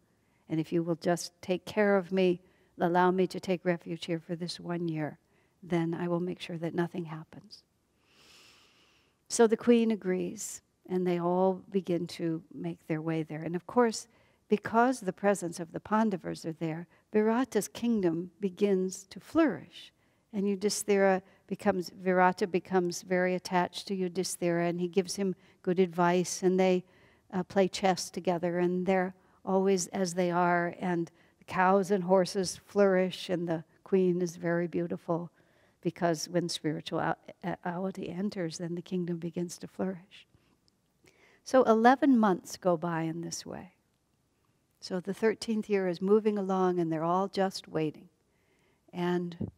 And if you will just take care of me, allow me to take refuge here for this 1 year, then I will make sure that nothing happens. So the queen agrees, and they all begin to make their way there. And of course, because the presence of the Pandavas are there, Virata's kingdom begins to flourish. And Virata becomes very attached to Yudhishthira, and he gives him good advice, and they play chess together, and they're always as they are, and the cows and horses flourish, and the queen is very beautiful, because when spirituality enters, then the kingdom begins to flourish. So 11 months go by in this way. So the 13th year is moving along, and they're all just waiting. And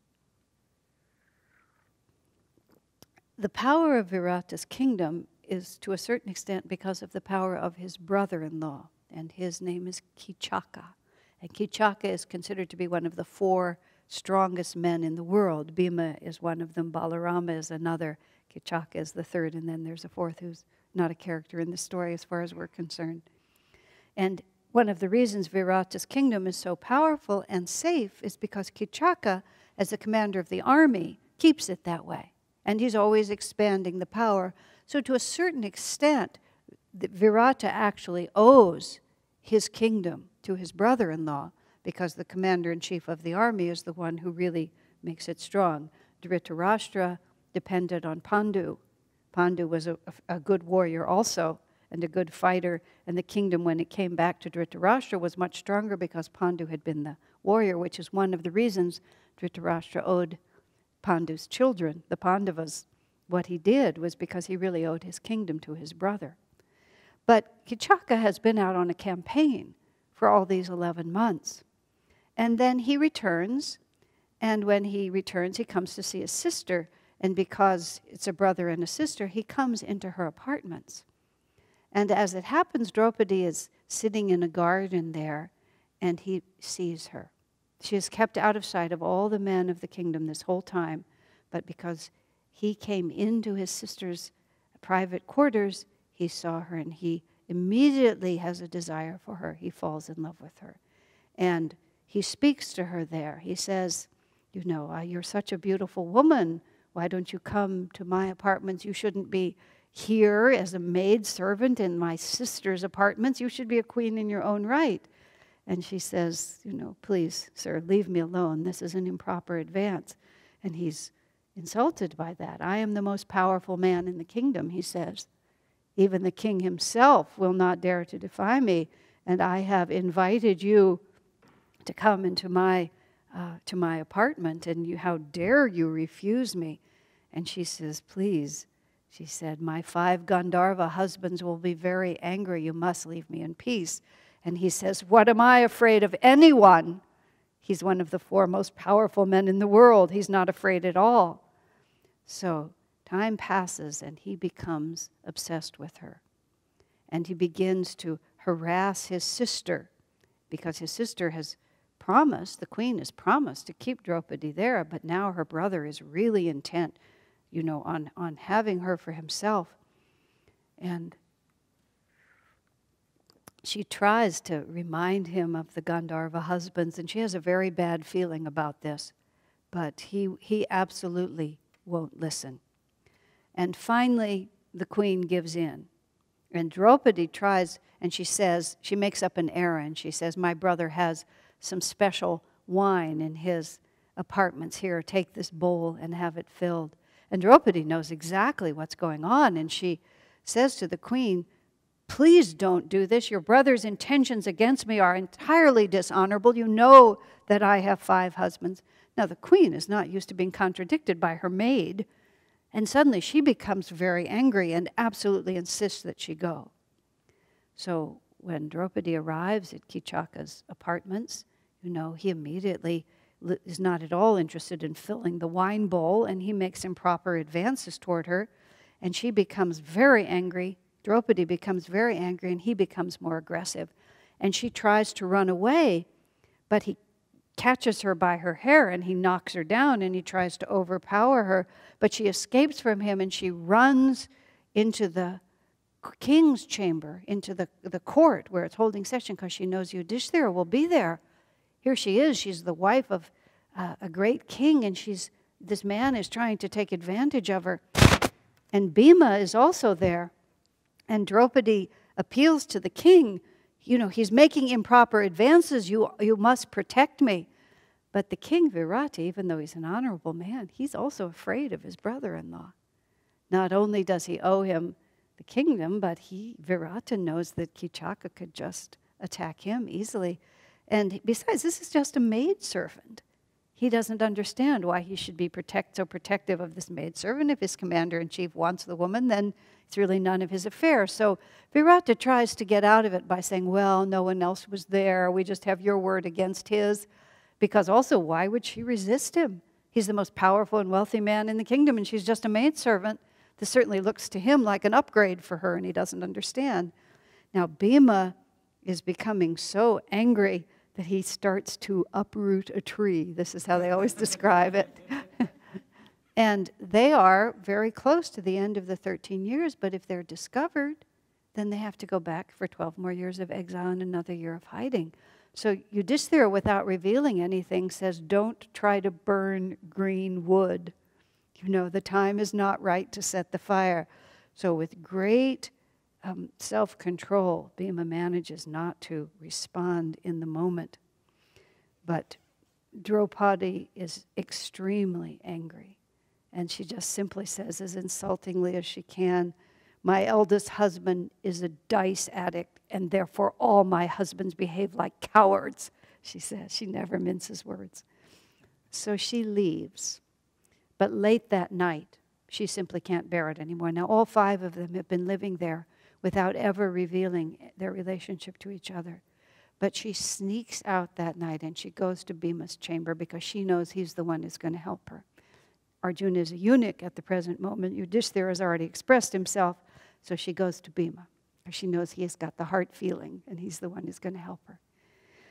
the power of Virata's kingdom is to a certain extent because of the power of his brother-in-law, and his name is Kichaka. And Kichaka is considered to be one of the 4 strongest men in the world. Bhima is one of them, Balarama is another, Kichaka is the 3rd, and then there's a 4th who's not a character in the story as far as we're concerned. And one of the reasons Virata's kingdom is so powerful and safe is because Kichaka, as the commander of the army, keeps it that way. And he's always expanding the power. So to a certain extent, Virata actually owes his kingdom to his brother-in-law, because the commander-in-chief of the army is the one who really makes it strong. Dhritarashtra depended on Pandu. Pandu was a good warrior also, and a good fighter, and the kingdom, when it came back to Dhritarashtra, was much stronger because Pandu had been the warrior, which is one of the reasons Dhritarashtra owed Pandu's children, the Pandavas. What he did was because he really owed his kingdom to his brother. But Kichaka has been out on a campaign for all these 11 months. And then he returns, and when he returns, he comes to see his sister, and because it's a brother and a sister, he comes into her apartments. And as it happens, Draupadi is sitting in a garden there, and he sees her. She is kept out of sight of all the men of the kingdom this whole time, but because he came into his sister's private quarters, he saw her, and he immediately has a desire for her. He falls in love with her. And he speaks to her there. He says, you're such a beautiful woman. Why don't you come to my apartments? You shouldn't be here as a maid servant in my sister's apartments. You should be a queen in your own right. And she says, please, sir, leave me alone. This is an improper advance. And he's insulted by that. I am the most powerful man in the kingdom, he says. Even the king himself will not dare to defy me, and I have invited you to come into my apartment, and how dare you refuse me? And she says, please, she said, my 5 Gandharva husbands will be very angry. You must leave me in peace. And he says, what am I afraid of anyone? He's one of the 4 most powerful men in the world. He's not afraid at all. So time passes, and he becomes obsessed with her. And he begins to harass his sister, because his sister has promised, the queen has promised to keep Draupadi there, but now her brother is really intent, on having her for himself. And she tries to remind him of the Gandharva husbands, and she has a very bad feeling about this, but he absolutely won't listen. And finally, the queen gives in. And Draupadi tries, and she makes up an errand. She says, my brother has some special wine in his apartments. Here, take this bowl and have it filled. And Draupadi knows exactly what's going on, and she says to the queen, please don't do this. Your brother's intentions against me are entirely dishonorable. You know that I have 5 husbands. Now, the queen is not used to being contradicted by her maid. And suddenly she becomes very angry and absolutely insists that she go. So when Draupadi arrives at Kichaka's apartments, he immediately is not at all interested in filling the wine bowl, and he makes improper advances toward her, and she becomes very angry. Draupadi becomes very angry, and he becomes more aggressive. And she tries to run away, but he catches her by her hair, and he knocks her down, and he tries to overpower her. But she escapes from him, and she runs into the king's chamber, into the court where it's holding session, because she knows Yudhishthira will be there. Here she is. She's the wife of a great king, and this man is trying to take advantage of her. And Bhima is also there. And Draupadi appeals to the king. He's making improper advances. You must protect me. But the king, Virata, even though he's an honorable man, he's also afraid of his brother-in-law. Not only does he owe him the kingdom, but Virata knows that Kichaka could just attack him easily. And besides, this is just a maidservant. He doesn't understand why he should be so protective of this maidservant. If his commander-in-chief wants the woman, then it's really none of his affair. So Virata tries to get out of it by saying, well, no one else was there. We just have your word against his. Because also, why would she resist him? He's the most powerful and wealthy man in the kingdom, and she's just a maidservant. This certainly looks to him like an upgrade for her, and he doesn't understand. Now, Bhima is becoming so angry that he starts to uproot a tree. This is how they always describe it. And they are very close to the end of the 13 years, but if they're discovered, then they have to go back for 12 more years of exile and another year of hiding. So Yudhishthira, without revealing anything, says, don't try to burn green wood. The time is not right to set the fire. So with great self-control, Bhima manages not to respond in the moment. But Draupadi is extremely angry. And she just simply says, as insultingly as she can, my eldest husband is a dice addict, and therefore all my husbands behave like cowards, she says. She never minces words. So she leaves. But late that night, she simply can't bear it anymore. Now, all 5 of them have been living there without ever revealing their relationship to each other. But she sneaks out that night, and she goes to Bhima's chamber because she knows he's the one who's going to help her. Arjuna is a eunuch at the present moment. Yudhishthira has already expressed himself, so she goes to Bhima, because she knows he has got the heart feeling, and he's the one who's going to help her.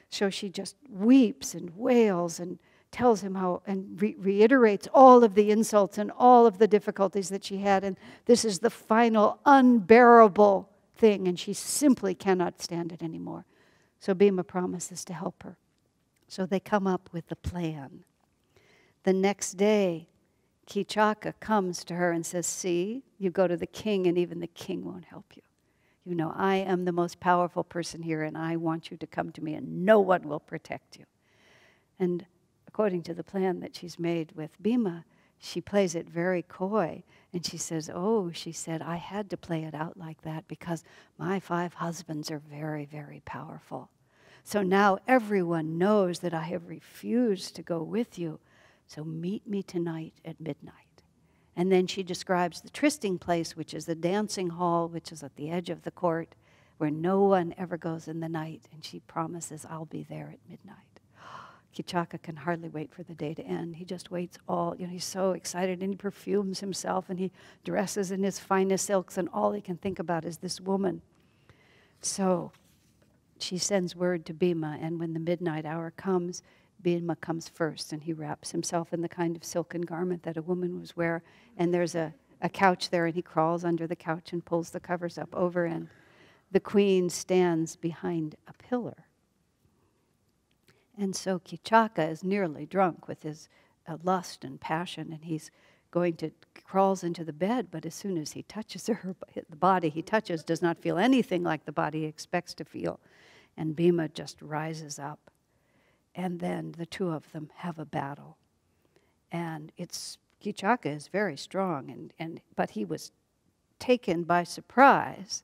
So she just weeps and wails and tells him how, and reiterates all of the insults and all of the difficulties that she had, and this is the final unbearable thing, and she simply cannot stand it anymore. So Bhima promises to help her. So they come up with the plan. The next day, Kichaka comes to her and says, see, you go to the king, and even the king won't help you. I am the most powerful person here, and I want you to come to me, and no one will protect you. And according to the plan that she's made with Bhima, she plays it very coy. And she says, I had to play it out like that because my 5 husbands are very, very powerful. So now everyone knows that I have refused to go with you. So meet me tonight at midnight. And then she describes the trysting place, which is the dancing hall, which is at the edge of the court, where no one ever goes in the night. And she promises, I'll be there at midnight. Kichaka can hardly wait for the day to end. He just waits he's so excited, and he perfumes himself, and he dresses in his finest silks, and all he can think about is this woman. So she sends word to Bhima, and when the midnight hour comes, Bhima comes first, and he wraps himself in the kind of silken garment that a woman would wear, and there's a couch there, and he crawls under the couch and pulls the covers up over, and the queen stands behind a pillar. And so Kichaka is nearly drunk with his lust and passion, and he's crawls into the bed, but as soon as he touches her, the body he touches does not feel anything like the body he expects to feel. And Bhima just rises up. And then the 2 of them have a battle. And Kichaka is very strong, but he was taken by surprise.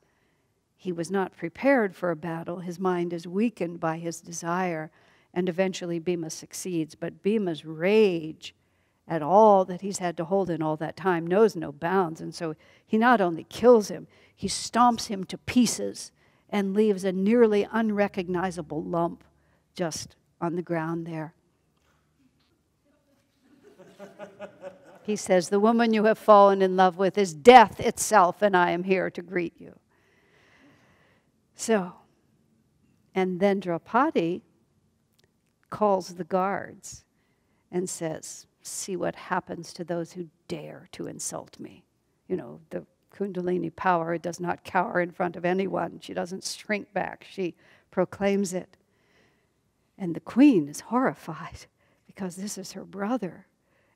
He was not prepared for a battle. His mind is weakened by his desire. And eventually Bhima succeeds. But Bhima's rage at all that he's had to hold in all that time, knows no bounds. And so he not only kills him, he stomps him to pieces and leaves a nearly unrecognizable lump just on the ground there. He says, "The woman you have fallen in love with is death itself, and I am here to greet you." So, and then Draupadi calls the guards and says, "See what happens to those who dare to insult me." You know, the Kundalini power does not cower in front of anyone. She doesn't shrink back. She proclaims it. And the queen is horrified because this is her brother.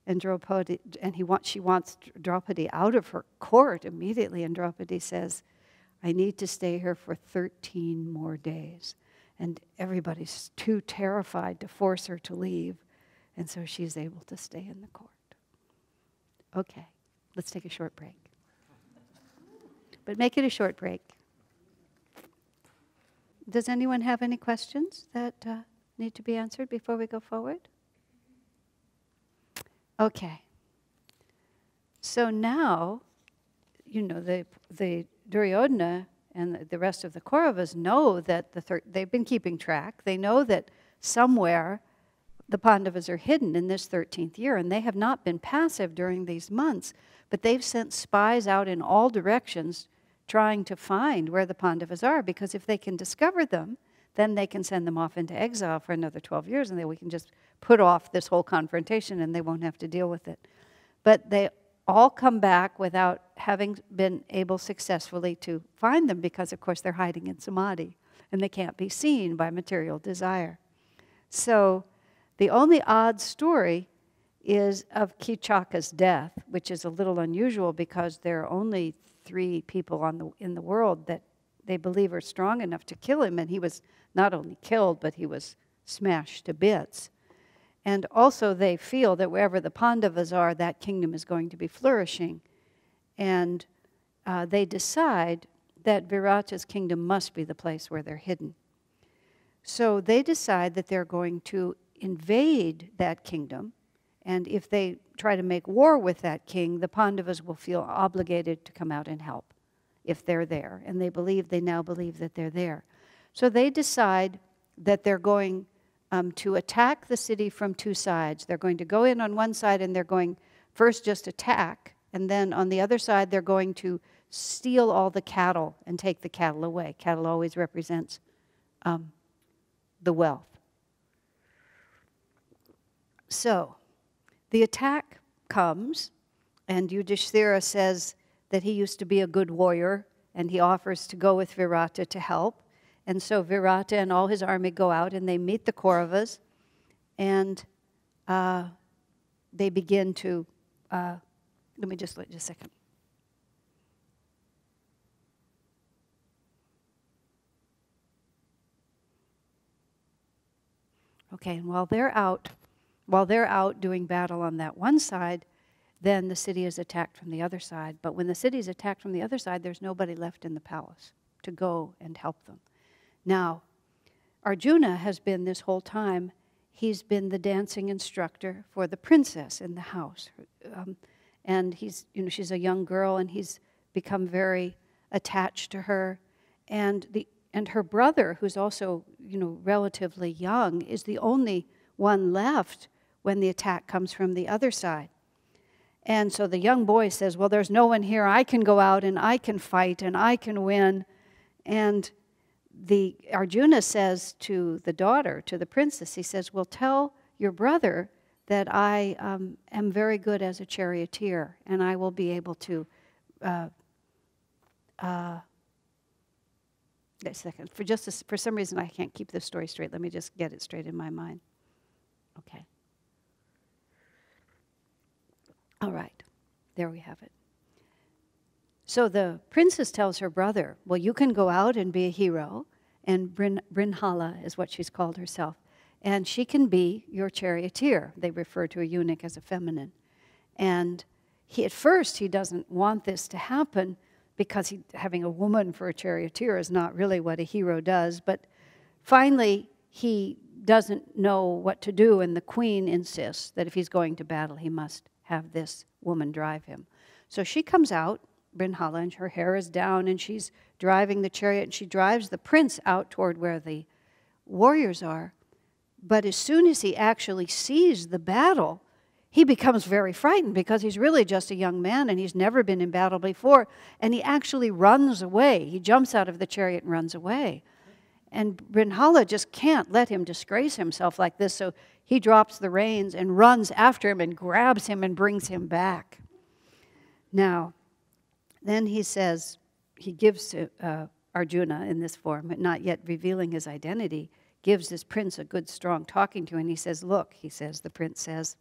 And Draupadi, and she wants Draupadi out of her court immediately. And Draupadi says, "I need to stay here for 13 more days." And everybody's too terrified to force her to leave. And so she's able to stay in the court. Okay, let's take a short break. But make it a short break. Does anyone have any questions that need to be answered before we go forward? Okay. So now, you know, the Duryodhana and the rest of the Kauravas know that they've been keeping track. They know that somewhere the Pandavas are hidden in this 13th year, and they have not been passive during these months, but they've sent spies out in all directions trying to find where the Pandavas are, because if they can discover them, then they can send them off into exile for another 12 years, and then we can just put off this whole confrontation and they won't have to deal with it. But they all come back without having been able successfully to find them, because, of course, they're hiding in samadhi, and they can't be seen by material desire. So the only odd story is of Kichaka's death, which is a little unusual because there are only 3 people in the world that they believe are strong enough to kill him, and he was not only killed, but he was smashed to bits. And also they feel that wherever the Pandavas are, that kingdom is going to be flourishing. And they decide that Virata's kingdom must be the place where they're hidden. So they decide that they're going to invade that kingdom, and if they try to make war with that king, the Pandavas will feel obligated to come out and help if they're there. And they now believe that they're there. So they decide that they're going to attack the city from 2 sides. They're going to go in on one side, and they're going first just attack, and then on the other side they're going to steal all the cattle and take the cattle away. Cattle always represents the wealth. So the attack comes, and Yudhishthira says that he used to be a good warrior, and he offers to go with Virata to help. And so Virata and all his army go out, and they meet the Kauravas, and they begin to, let me just wait just a second. Okay, and while they're out doing battle on that one side, then the city is attacked from the other side. But when the city is attacked from the other side, there's nobody left in the palace to go and help them. Now, Arjuna has been this whole time, he's been the dancing instructor for the princess in the house. And she's a young girl, and he's become very attached to her. And her brother, who's also, relatively young, is the only one left when the attack comes from the other side. And so the young boy says, well, there's no one here. I can go out and I can fight and I can win. And the Arjuna says to the daughter, to the princess, he says, well, tell your brother that I am very good as a charioteer, and I will be able to wait a second. For some reason, I can't keep this story straight. Let me just get it straight in my mind. Okay. All right. There we have it. So the princess tells her brother, well, you can go out and be a hero, and Brinhala is what she's called herself, and she can be your charioteer. They refer to a eunuch as a feminine. And at first, he doesn't want this to happen, because having a woman for a charioteer is not really what a hero does. But finally, he doesn't know what to do, and the queen insists that if he's going to battle, he must have this woman drive him. So she comes out, Brinhala, and her hair is down, and she's driving the chariot, and she drives the prince out toward where the warriors are. But as soon as he actually sees the battle, he becomes very frightened because he's really just a young man and he's never been in battle before, and he actually runs away. He jumps out of the chariot and runs away. And Brinhala just can't let him disgrace himself like this, so he drops the reins and runs after him and grabs him and brings him back. Now, then he says, he gives to Arjuna in this form, not yet revealing his identity, gives this prince a good, strong talking to, and he says, look, he says, the prince says,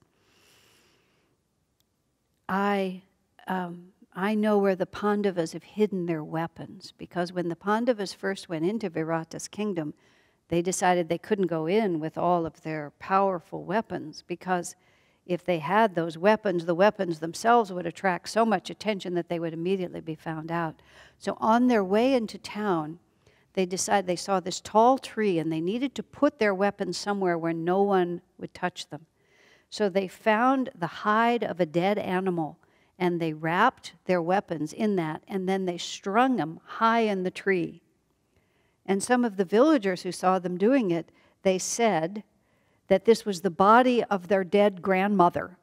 I know where the Pandavas have hidden their weapons, because when the Pandavas first went into Virata's kingdom, they decided they couldn't go in with all of their powerful weapons, because if they had those weapons, the weapons themselves would attract so much attention that they would immediately be found out. So on their way into town, they decided, they saw this tall tree, and they needed to put their weapons somewhere where no one would touch them. So they found the hide of a dead animal, and they wrapped their weapons in that, and then they strung them high in the tree. And some of the villagers who saw them doing it, they said that this was the body of their dead grandmother,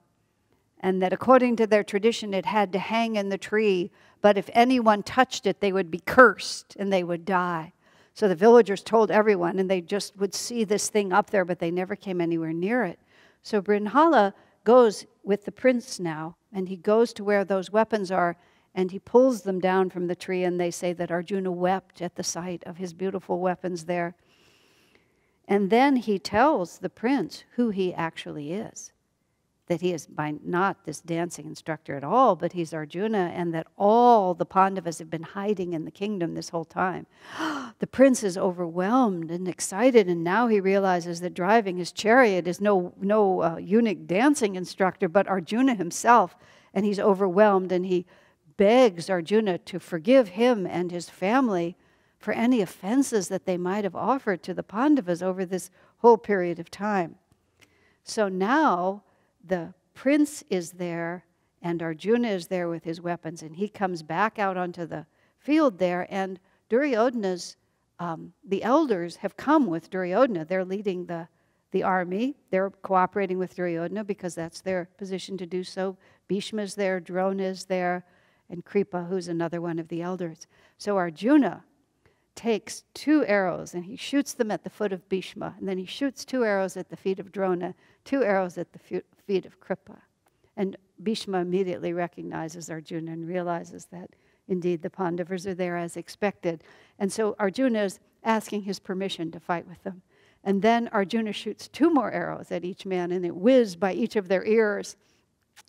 and that according to their tradition, it had to hang in the tree, but if anyone touched it, they would be cursed and they would die. So the villagers told everyone, and they just would see this thing up there, but they never came anywhere near it. So Brinhala goes with the prince now, and he goes to where those weapons are, and he pulls them down from the tree, and they say that Arjuna wept at the sight of his beautiful weapons there. And then he tells the prince who he actually is, that he is not this dancing instructor at all, but he's Arjuna, and that all the Pandavas have been hiding in the kingdom this whole time. The prince is overwhelmed and excited, and now he realizes that driving his chariot is no eunuch dancing instructor, but Arjuna himself, and he's overwhelmed, and he begs Arjuna to forgive him and his family for any offenses that they might have offered to the Pandavas over this whole period of time. So now the prince is there, and Arjuna is there with his weapons, and he comes back out onto the field there, and Duryodhana's, the elders have come with Duryodhana. They're leading the army. They're cooperating with Duryodhana because that's their position to do so. Bhishma's there, Drona is there, and Kripa, who's another one of the elders. So Arjuna takes 2 arrows, and he shoots them at the foot of Bhishma, and then he shoots 2 arrows at the feet of Drona, 2 arrows at the feet of Kripa. And Bhishma immediately recognizes Arjuna and realizes that indeed the Pandavas are there as expected. And so Arjuna is asking his permission to fight with them. And then Arjuna shoots 2 more arrows at each man, and it whizzed by each of their ears.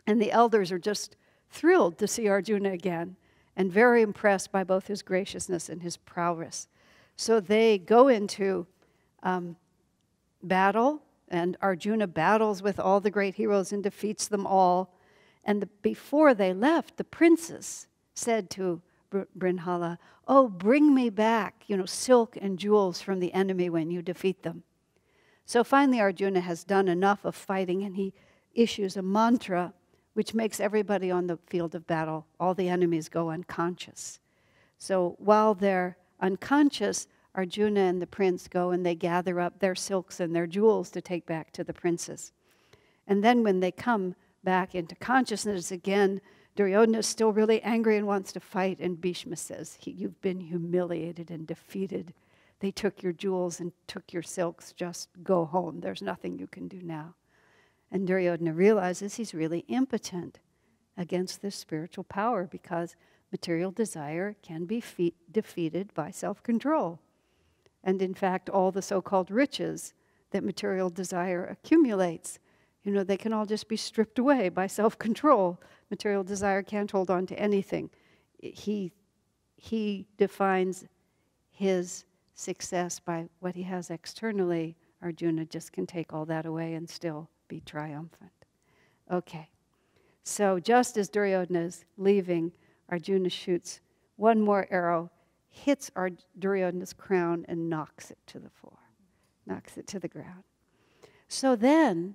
And the elders are just thrilled to see Arjuna again, and very impressed by both his graciousness and his prowess. So they go into battle, and Arjuna battles with all the great heroes and defeats them all. And before they left, the princes said to Brinhala, "Oh, bring me back, silk and jewels from the enemy when you defeat them." So finally Arjuna has done enough of fighting, and he issues a mantra which makes everybody on the field of battle, all the enemies, go unconscious. So while they're unconscious, Arjuna and the prince go and they gather up their silks and their jewels to take back to the princes. And then when they come back into consciousness again, Duryodhana is still really angry and wants to fight, and Bhishma says, "You've been humiliated and defeated. They took your jewels and took your silks. Just go home. There's nothing you can do now." And Duryodhana realizes he's really impotent against this spiritual power, because material desire can be defeated by self-control. And in fact, all the so-called riches that material desire accumulates, they can all just be stripped away by self-control. Material desire can't hold on to anything. He defines his success by what he has externally. Arjuna just can take all that away and still be triumphant. Okay, so just as Duryodhana is leaving, Arjuna shoots 1 more arrow, hits Duryodhana's crown, and knocks it to the floor. knocks it to the ground. So then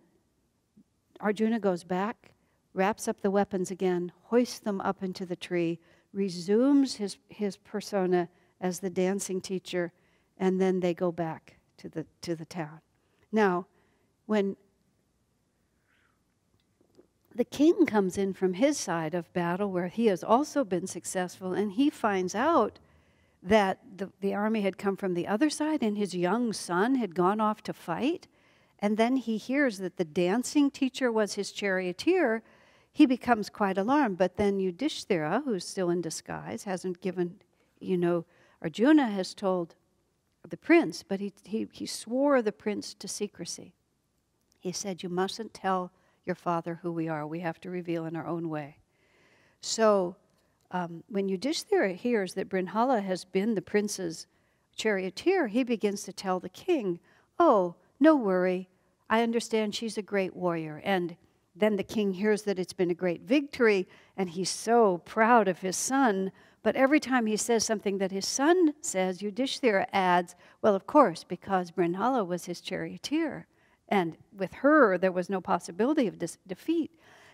Arjuna goes back, wraps up the weapons again, hoists them up into the tree, resumes his persona as the dancing teacher, and then they go back to the town. Now, when the king comes in from his side of battle, where he has also been successful, and he finds out that the army had come from the other side, and his young son had gone off to fight, and then he hears that the dancing teacher was his charioteer, he becomes quite alarmed. But then Yudhishthira, who's still in disguise, hasn't given, Arjuna has told the prince, but he swore the prince to secrecy. He said, you mustn't tell your father who we are. We have to reveal in our own way. So when Yudhishthira hears that Brinhala has been the prince's charioteer, he begins to tell the king, oh, no worry, I understand she's a great warrior. And then the king hears that it's been a great victory, and he's so proud of his son. But every time he says something that his son says, Yudhishthira adds, well, of course, because Brinhala was his charioteer. And with her, there was no possibility of defeat.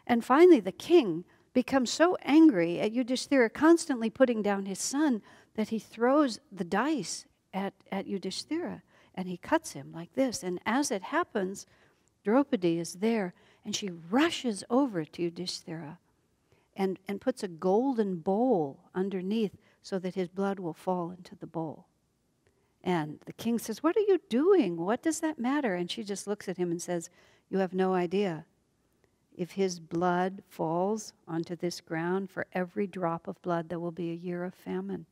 And finally, the king becomes so angry at Yudhishthira constantly putting down his son that he throws the dice at Yudhishthira, and he cuts him like this. And as it happens, Draupadi is there, and she rushes over to Yudhishthira and puts a golden bowl underneath so that his blood will fall into the bowl. And the king says, what are you doing? What does that matter? And she just looks at him and says, you have no idea. If his blood falls onto this ground, for every drop of blood, there will be a year of famine.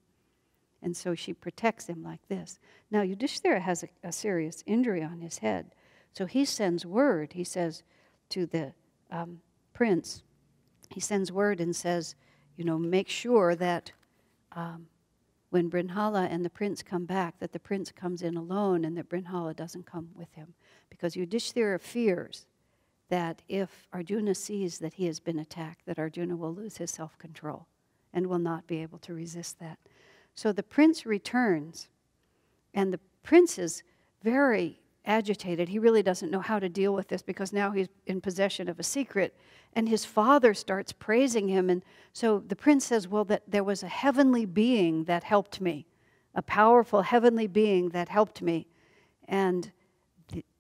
And so she protects him like this. Now, Yudhishthira has a serious injury on his head. So he sends word, he says to the prince, he sends word and says, make sure that when Brinhala and the prince come back, that the prince comes in alone and that Brinhala doesn't come with him. Because Yudhishthira fears that if Arjuna sees that he has been attacked, that Arjuna will lose his self-control and will not be able to resist that. So the prince returns, and the prince is very agitated. He really doesn't know how to deal with this because now he's in possession of a secret, and his father starts praising him. And so the prince says, well, that there was a heavenly being that helped me, a powerful heavenly being that helped me. And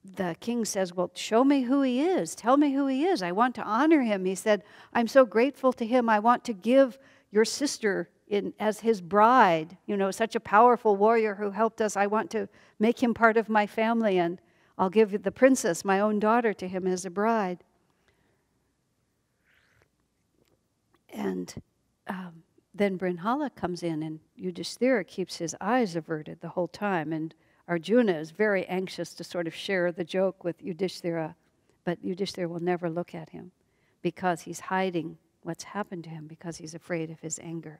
the king says, well, show me who he is. Tell me who he is. I want to honor him. He said, I'm so grateful to him. I want to give your sister as his bride, such a powerful warrior who helped us. I want to make him part of my family, and I'll give the princess, my own daughter, to him as a bride. And then Brinhala comes in, and Yudhishthira keeps his eyes averted the whole time, and Arjuna is very anxious to sort of share the joke with Yudhishthira, but Yudhishthira will never look at him because he's hiding what's happened to him because he's afraid of his anger.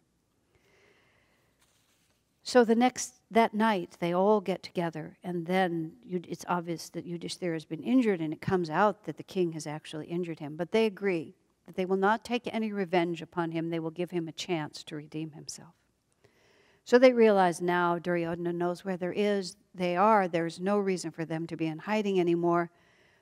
So that night, they all get together, and then it's obvious that Yudhishthira has been injured, and it comes out that the king has actually injured him. But they agree that they will not take any revenge upon him. They will give him a chance to redeem himself. So they realize now Duryodhana knows where they are. There's no reason for them to be in hiding anymore.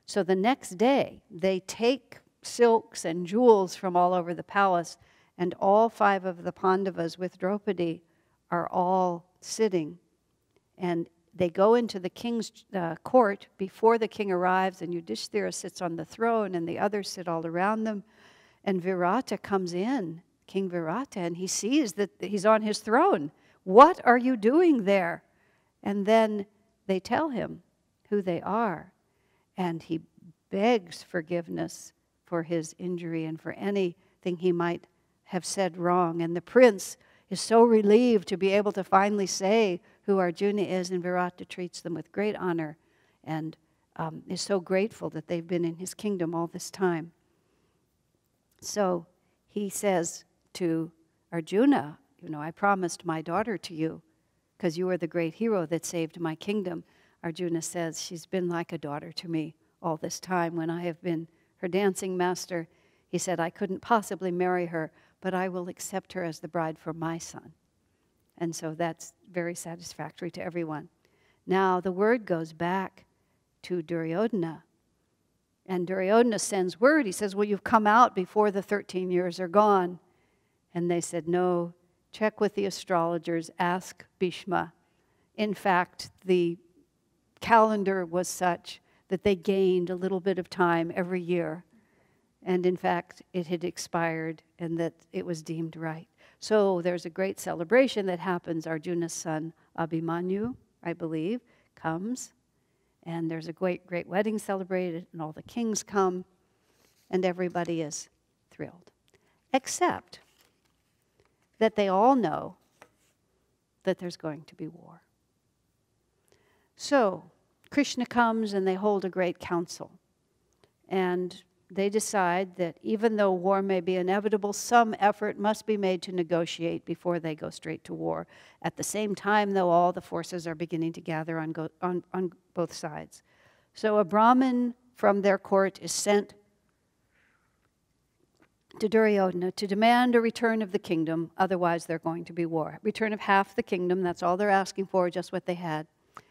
So the next day, they take silks and jewels from all over the palace, and all 5 of the Pandavas with Draupadi are all sitting. And they go into the king's court before the king arrives, and Yudhishthira sits on the throne, and the others sit all around them. And Virata comes in, King Virata, and he sees that he's on his throne. What are you doing there? And then they tell him who they are, and he begs forgiveness for his injury and for anything he might have said wrong. And the prince is so relieved to be able to finally say who Arjuna is, and Virata treats them with great honor and is so grateful that they've been in his kingdom all this time. So he says to Arjuna, I promised my daughter to you because you are the great hero that saved my kingdom. Arjuna says, she's been like a daughter to me all this time when I have been her dancing master. He said, I couldn't possibly marry her, but I will accept her as the bride for my son. And so that's very satisfactory to everyone. Now the word goes back to Duryodhana. And Duryodhana sends word. He says, well, you've come out before the 13 years are gone. And they said, no, check with the astrologers, ask Bhishma. In fact, the calendar was such that they gained a little bit of time every year. And in fact, it had expired and that it was deemed right. So there's a great celebration that happens. Arjuna's son, Abhimanyu, I believe, comes. And there's a great wedding celebrated, and all the kings come, and everybody is thrilled. Except that they all know that there's going to be war. So Krishna comes and they hold a great council. And they decide that even though war may be inevitable, some effort must be made to negotiate before they go straight to war. At the same time, though, all the forces are beginning to gather on both sides. So a Brahmin from their court is sent to Duryodhana to demand a return of the kingdom, otherwise there's going to be war. Return of half the kingdom, that's all they're asking for, just what they had.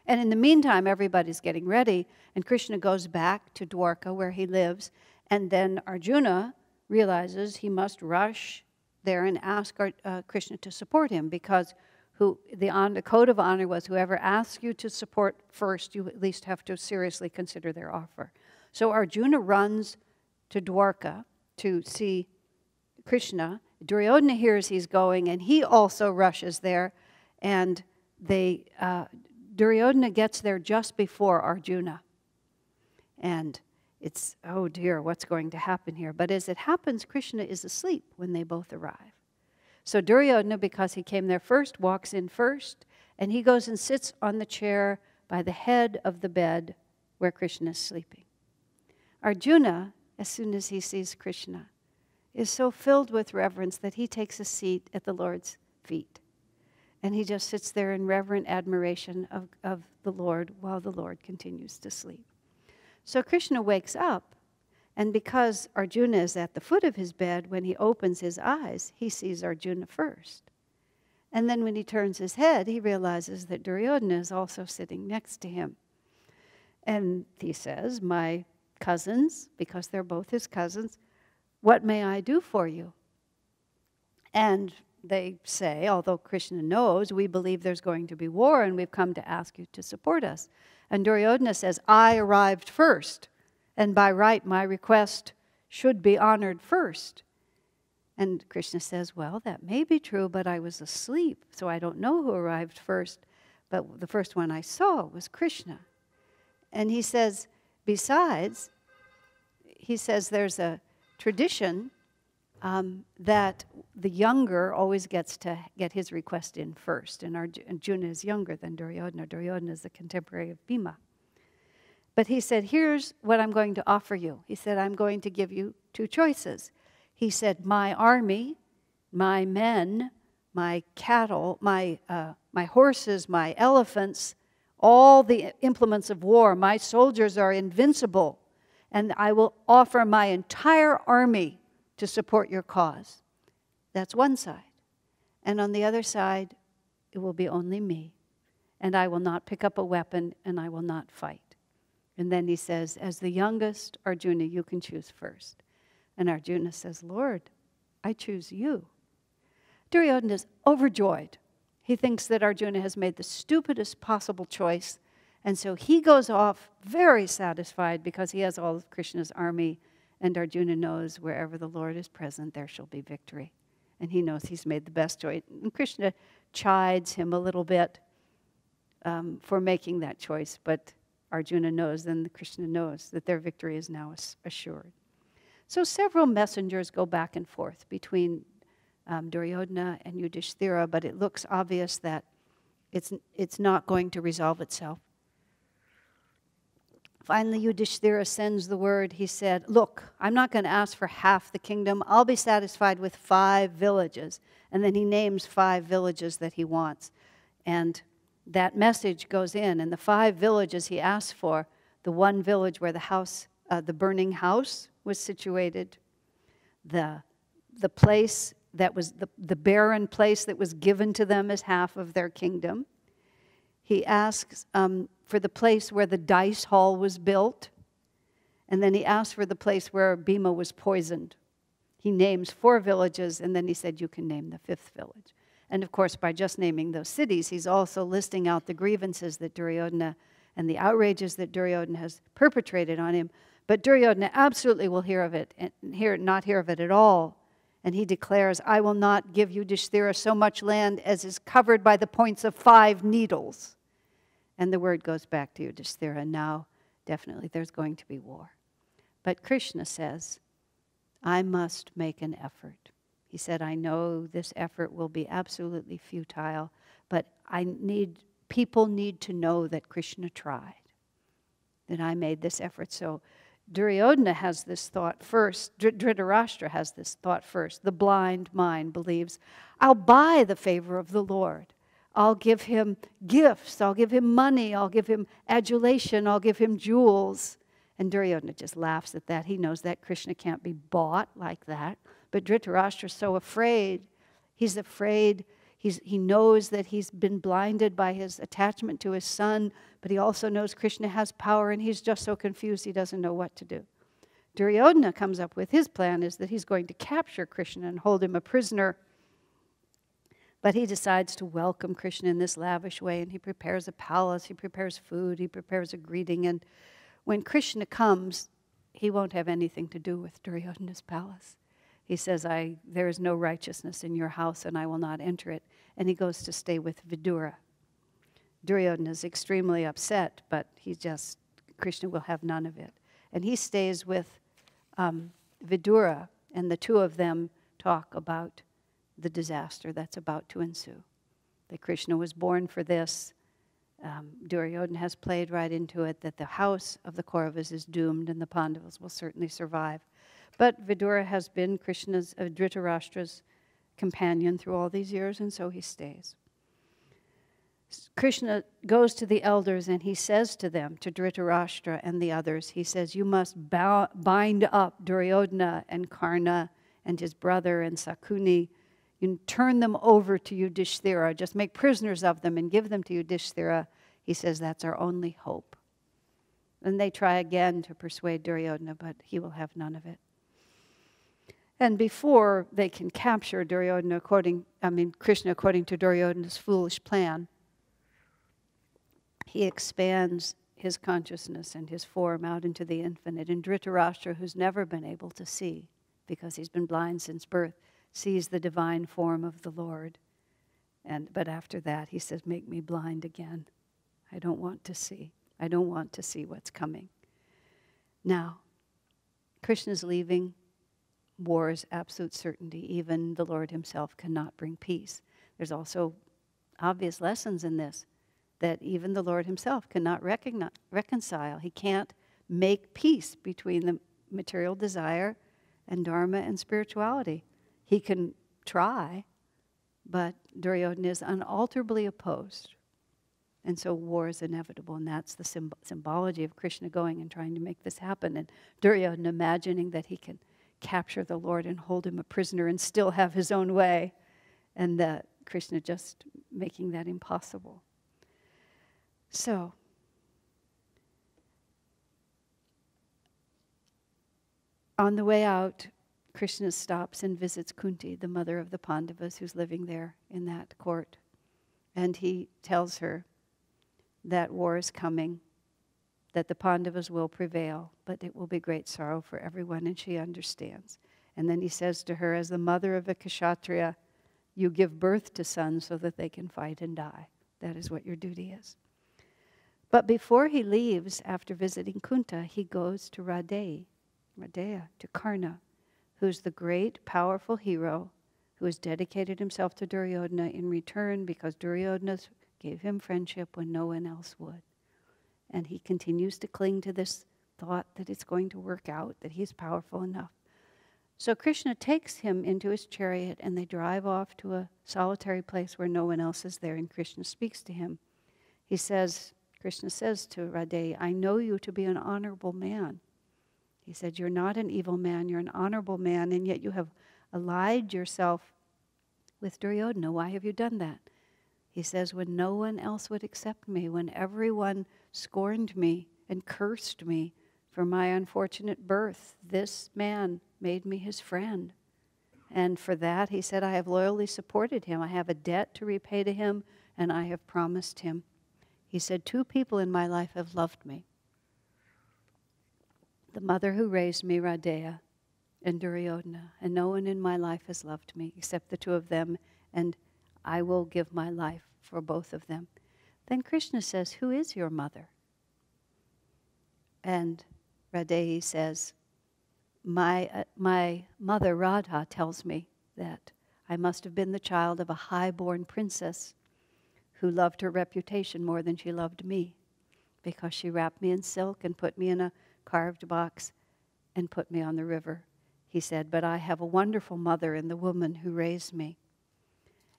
And in the meantime, everybody's getting ready, and Krishna goes back to Dwarka, where he lives, and then Arjuna realizes he must rush there and ask Krishna to support him, because the code of honor was whoever asks you to support first, you at least have to seriously consider their offer. So Arjuna runs to Dwarka to see Krishna. Duryodhana hears he's going, and he also rushes there, and Duryodhana gets there just before Arjuna. And it's, oh dear, what's going to happen here? But as it happens, Krishna is asleep when they both arrive. So Duryodhana, because he came there first, walks in first, and he goes and sits on the chair by the head of the bed where Krishna is sleeping. Arjuna, as soon as he sees Krishna, is so filled with reverence that he takes a seat at the Lord's feet. And he just sits there in reverent admiration of the Lord while the Lord continues to sleep. So Krishna wakes up, and because Arjuna is at the foot of his bed, when he opens his eyes, he sees Arjuna first. And then when he turns his head, he realizes that Duryodhana is also sitting next to him. And he says, my cousins, because they're both his cousins, what may I do for you? And they say, although Krishna knows, we believe there's going to be war and we've come to ask you to support us. And Duryodhana says, I arrived first, and by right my request should be honored first. And Krishna says, well, that may be true, but I was asleep, so I don't know who arrived first, but the first one I saw was Krishna. And he says, besides, he says there's a tradition that the younger always gets to get his request in first. And Arjuna is younger than Duryodhana. Duryodhana is the contemporary of Bhima. But he said, here's what I'm going to offer you. He said, I'm going to give you two choices. He said, my army, my men, my cattle, my horses, my elephants, all the implements of war, my soldiers are invincible, and I will offer my entire army to support your cause. That's one side. And on the other side, it will be only me. And I will not pick up a weapon, and I will not fight. And then he says, as the youngest, Arjuna, you can choose first. And Arjuna says, Lord, I choose you. Duryodhana is overjoyed. He thinks that Arjuna has made the stupidest possible choice. And so he goes off very satisfied because he has all of Krishna's army. And Arjuna knows wherever the Lord is present, there shall be victory. And he knows he's made the best choice. And Krishna chides him a little bit for making that choice. But Arjuna knows, then Krishna knows that their victory is now assured. So several messengers go back and forth between Duryodhana and Yudhishthira, but it looks obvious that it's not going to resolve itself. Finally, Yudhishthira sends the word. He said, look, I'm not going to ask for half the kingdom. I'll be satisfied with 5 villages. And then he names 5 villages that he wants. And that message goes in. And the 5 villages he asked for, the one village where the burning house was situated, the place that was the barren place that was given to them as half of their kingdom. He asks for the place where the dice hall was built. And then he asked for the place where Bhima was poisoned. He names 4 villages, and then he said, you can name the 5th village. And of course, by just naming those cities, he's also listing out the grievances that Duryodhana and the outrages that Duryodhana has perpetrated on him. But Duryodhana absolutely will hear of it, and not hear of it at all. And he declares, I will not give Yudhishthira so much land as is covered by the points of 5 needles. And the word goes back to Yudhishthira. Now, definitely, there's going to be war. But Krishna says, I must make an effort. He said, I know this effort will be absolutely futile, but people need to know that Krishna tried, that I made this effort. So Duryodhana has this thought first. Dhritarashtra has this thought first. The blind mind believes, I'll buy the favor of the Lord. I'll give him gifts. I'll give him money. I'll give him adulation. I'll give him jewels. And Duryodhana just laughs at that. He knows that Krishna can't be bought like that. But Dhritarashtra is so afraid. He's afraid. He knows that he's been blinded by his attachment to his son, but he also knows Krishna has power, and he's just so confused he doesn't know what to do. Duryodhana comes up with his plan is that he's going to capture Krishna and hold him a prisoner. But he decides to welcome Krishna in this lavish way, and he prepares a palace, he prepares food, he prepares a greeting, and when Krishna comes, he won't have anything to do with Duryodhana's palace. He says, there is no righteousness in your house, and I will not enter it. And he goes to stay with Vidura. Duryodhana is extremely upset, but Krishna will have none of it. And he stays with Vidura, and the 2 of them talk about the disaster that's about to ensue. That Krishna was born for this. Duryodhana has played right into it that the house of the Kauravas is doomed and the Pandavas will certainly survive. But Vidura has been Dhritarashtra's companion through all these years, and so he stays. Krishna goes to the elders and he says to them, to Dhritarashtra and the others, he says, you must bind up Duryodhana and Karna and his brother and Sakuni. You turn them over to Yudhishthira. Just make prisoners of them and give them to Yudhishthira. He says that's our only hope. And they try again to persuade Duryodhana, but he will have none of it. And before they can capture Duryodhana, Krishna according to Duryodhana's foolish plan, he expands his consciousness and his form out into the infinite. And Dhritarashtra, who's never been able to see, because he's been blind since birth, sees the divine form of the Lord. But after that, he says, make me blind again. I don't want to see. I don't want to see what's coming. Now, Krishna's leaving. War is absolute certainty. Even the Lord himself cannot bring peace. There's also obvious lessons in this, that even the Lord himself cannot reconcile. He can't make peace between the material desire and dharma and spirituality. He can try, but Duryodhana is unalterably opposed. And so war is inevitable, and that's the symbology of Krishna going and trying to make this happen. And Duryodhana imagining that he can capture the Lord and hold him a prisoner and still have his own way, and Krishna just making that impossible. So, on the way out, Krishna stops and visits Kunti, the mother of the Pandavas, who's living there in that court. And he tells her that war is coming, that the Pandavas will prevail, but it will be great sorrow for everyone, and she understands. And then he says to her, as the mother of a Kshatriya, you give birth to sons so that they can fight and die. That is what your duty is. But before he leaves, after visiting Kunta, he goes to Radheya, to Karna, who's the great, powerful hero who has dedicated himself to Duryodhana in return because Duryodhana gave him friendship when no one else would. And he continues to cling to this thought that it's going to work out, that he's powerful enough. So Krishna takes him into his chariot and they drive off to a solitary place where no one else is there, and Krishna speaks to him. Krishna says to Radheya, I know you to be an honorable man. He said, you're not an evil man, you're an honorable man, and yet you have allied yourself with Duryodhana. Why have you done that? He says, when no one else would accept me, when everyone scorned me and cursed me for my unfortunate birth, this man made me his friend. And for that, he said, I have loyally supported him. I have a debt to repay to him, and I have promised him. He said, 2 people in my life have loved me. The mother who raised me, Radeya, and Duryodhana, and no one in my life has loved me except the 2 of them, and I will give my life for both of them. Then Krishna says, who is your mother? And Radeya says, my mother Radha tells me that I must have been the child of a high-born princess who loved her reputation more than she loved me, because she wrapped me in silk and put me in a carved box and put me on the river. He said, but I have a wonderful mother in the woman who raised me.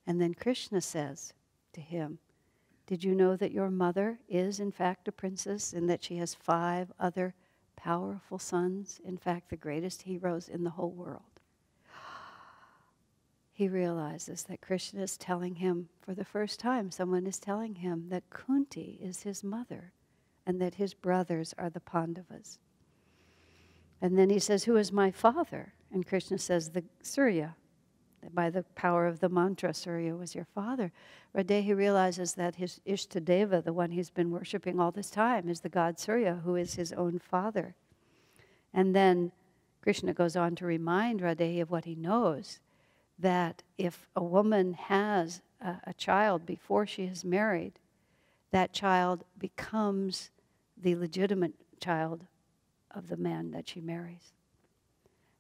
And then Krishna says to him, did you know that your mother is in fact a princess and that she has 5 other powerful sons, in fact the greatest heroes in the whole world? He realizes that Krishna is telling him, for the first time, someone is telling him that Kunti is his mother and that his brothers are the Pandavas. And then he says, who is my father? And Krishna says, the Surya. By the power of the mantra, Surya was your father. Radeya realizes that his Ishtadeva, the one he's been worshiping all this time, is the god Surya, who is his own father. And then Krishna goes on to remind Radeya of what he knows, that if a woman has a child before she is married, that child becomes the legitimate child of the man that she marries.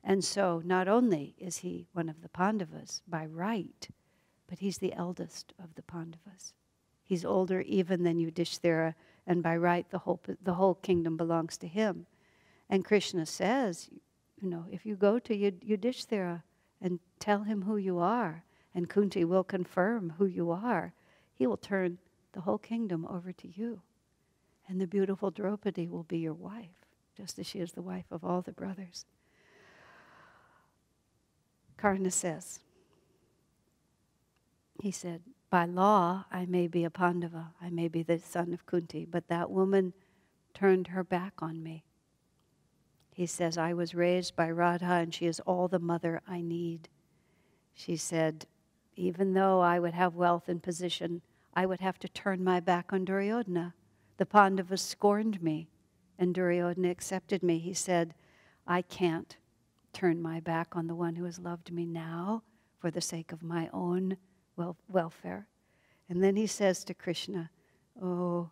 And so not only is he one of the Pandavas by right, but he's the eldest of the Pandavas. He's older even than Yudhishthira, and by right the whole kingdom belongs to him. And Krishna says, if you go to Yudhishthira and tell him who you are, and Kunti will confirm who you are, he will turn the whole kingdom over to you. And the beautiful Draupadi will be your wife, just as she is the wife of all the brothers. Karna says, he said, by law I may be a Pandava, I may be the son of Kunti, but that woman turned her back on me. He says, I was raised by Radha and she is all the mother I need. She said, even though I would have wealth and position, I would have to turn my back on Duryodhana. The Pandavas scorned me and Duryodhana accepted me. He said, I can't turn my back on the one who has loved me now for the sake of my own welfare. And then he says to Krishna, oh,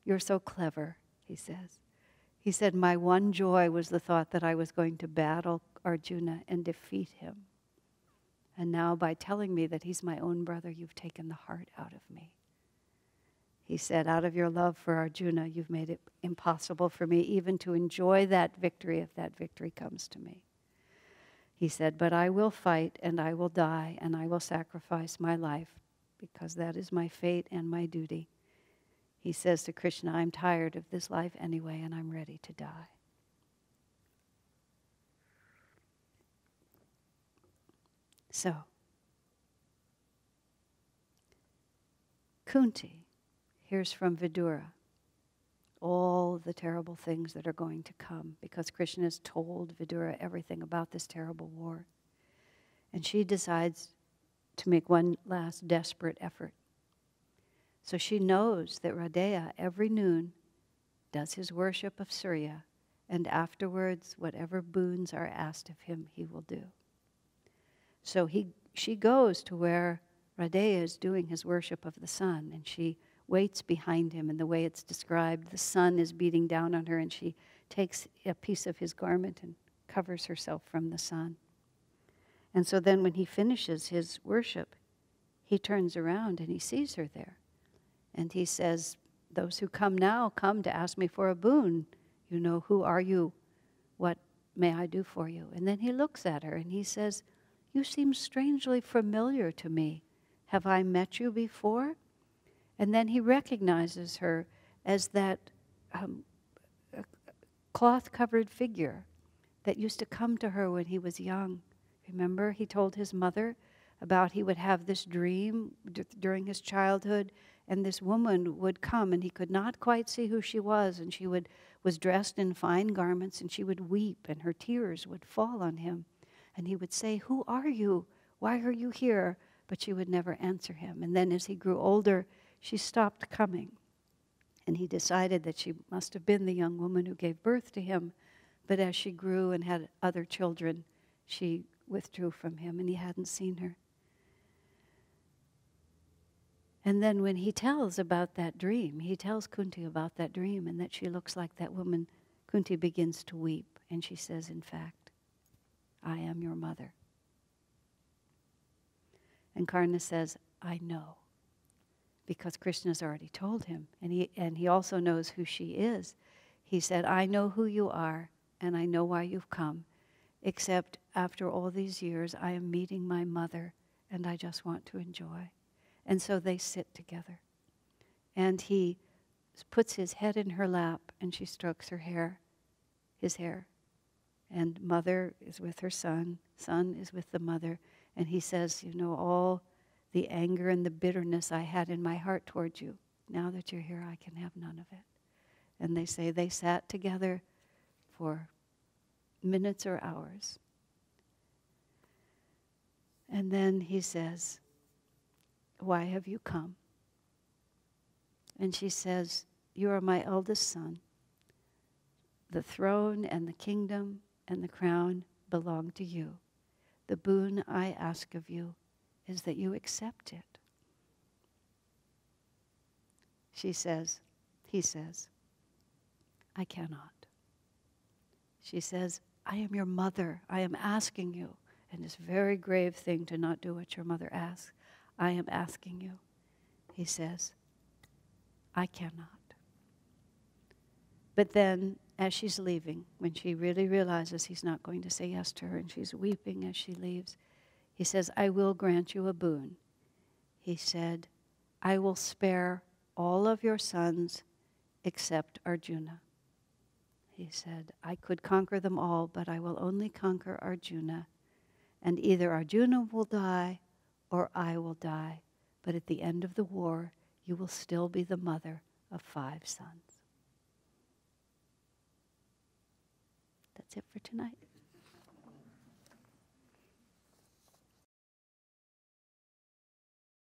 you're so clever, he says. He said, my one joy was the thought that I was going to battle Arjuna and defeat him. And now by telling me that he's my own brother, you've taken the heart out of me. He said, out of your love for Arjuna, you've made it impossible for me even to enjoy that victory if that victory comes to me. He said, but I will fight and I will die and I will sacrifice my life because that is my fate and my duty. He says to Krishna, I'm tired of this life anyway and I'm ready to die. So, Kunti hears from Vidura all the terrible things that are going to come because Krishna has told Vidura everything about this terrible war. And she decides to make one last desperate effort. So she knows that Radeya every noon does his worship of Surya, and afterwards whatever boons are asked of him he will do. So she goes to where Radeya is doing his worship of the sun, and she waits behind him, and the way it's described, the sun is beating down on her, and she takes a piece of his garment and covers herself from the sun. And so then when he finishes his worship, he turns around and he sees her there. And he says, those who come now come to ask me for a boon. You know, who are you? What may I do for you? And then he looks at her and he says, you seem strangely familiar to me. Have I met you before? And then he recognizes her as that cloth-covered figure that used to come to her when he was young. Remember, he told his mother, about he would have this dream during his childhood, and this woman would come, and he could not quite see who she was, and she was dressed in fine garments, and she would weep, and her tears would fall on him. And he would say, "Who are you? Why are you here?" But she would never answer him. And then as he grew older, she stopped coming. And he decided that she must have been the young woman who gave birth to him. But as she grew and had other children, she withdrew from him, and he hadn't seen her. And then when he tells about that dream, he tells Kunti about that dream and that she looks like that woman, Kunti begins to weep. And she says, "In fact, I am your mother." And Karna says, "I know," because Krishna's already told him. And he also knows who she is. He said, "I know who you are, and I know why you've come. Except after all these years, I am meeting my mother, and I just want to enjoy." And so they sit together. And he puts his head in her lap, and she strokes her hair, his hair. And mother is with her son is with the mother. And he says, "You know, all the anger and the bitterness I had in my heart towards you, now that you're here, I can have none of it." And they say they sat together for minutes or hours. And then he says, "Why have you come?" And she says, "You are my eldest son. The throne and the kingdom and the crown belong to you. The boon I ask of you is that you accept it." He says, "I cannot." She says, "I am your mother. I am asking you." And it's a very grave thing to not do what your mother asks. "I am asking you." He says, "I cannot." But then, as she's leaving, when she really realizes he's not going to say yes to her, and she's weeping as she leaves, he says, "I will grant you a boon." He said, "I will spare all of your sons except Arjuna." He said, "I could conquer them all, but I will only conquer Arjuna. And either Arjuna will die or I will die. But at the end of the war, you will still be the mother of 5 sons." That's it for tonight.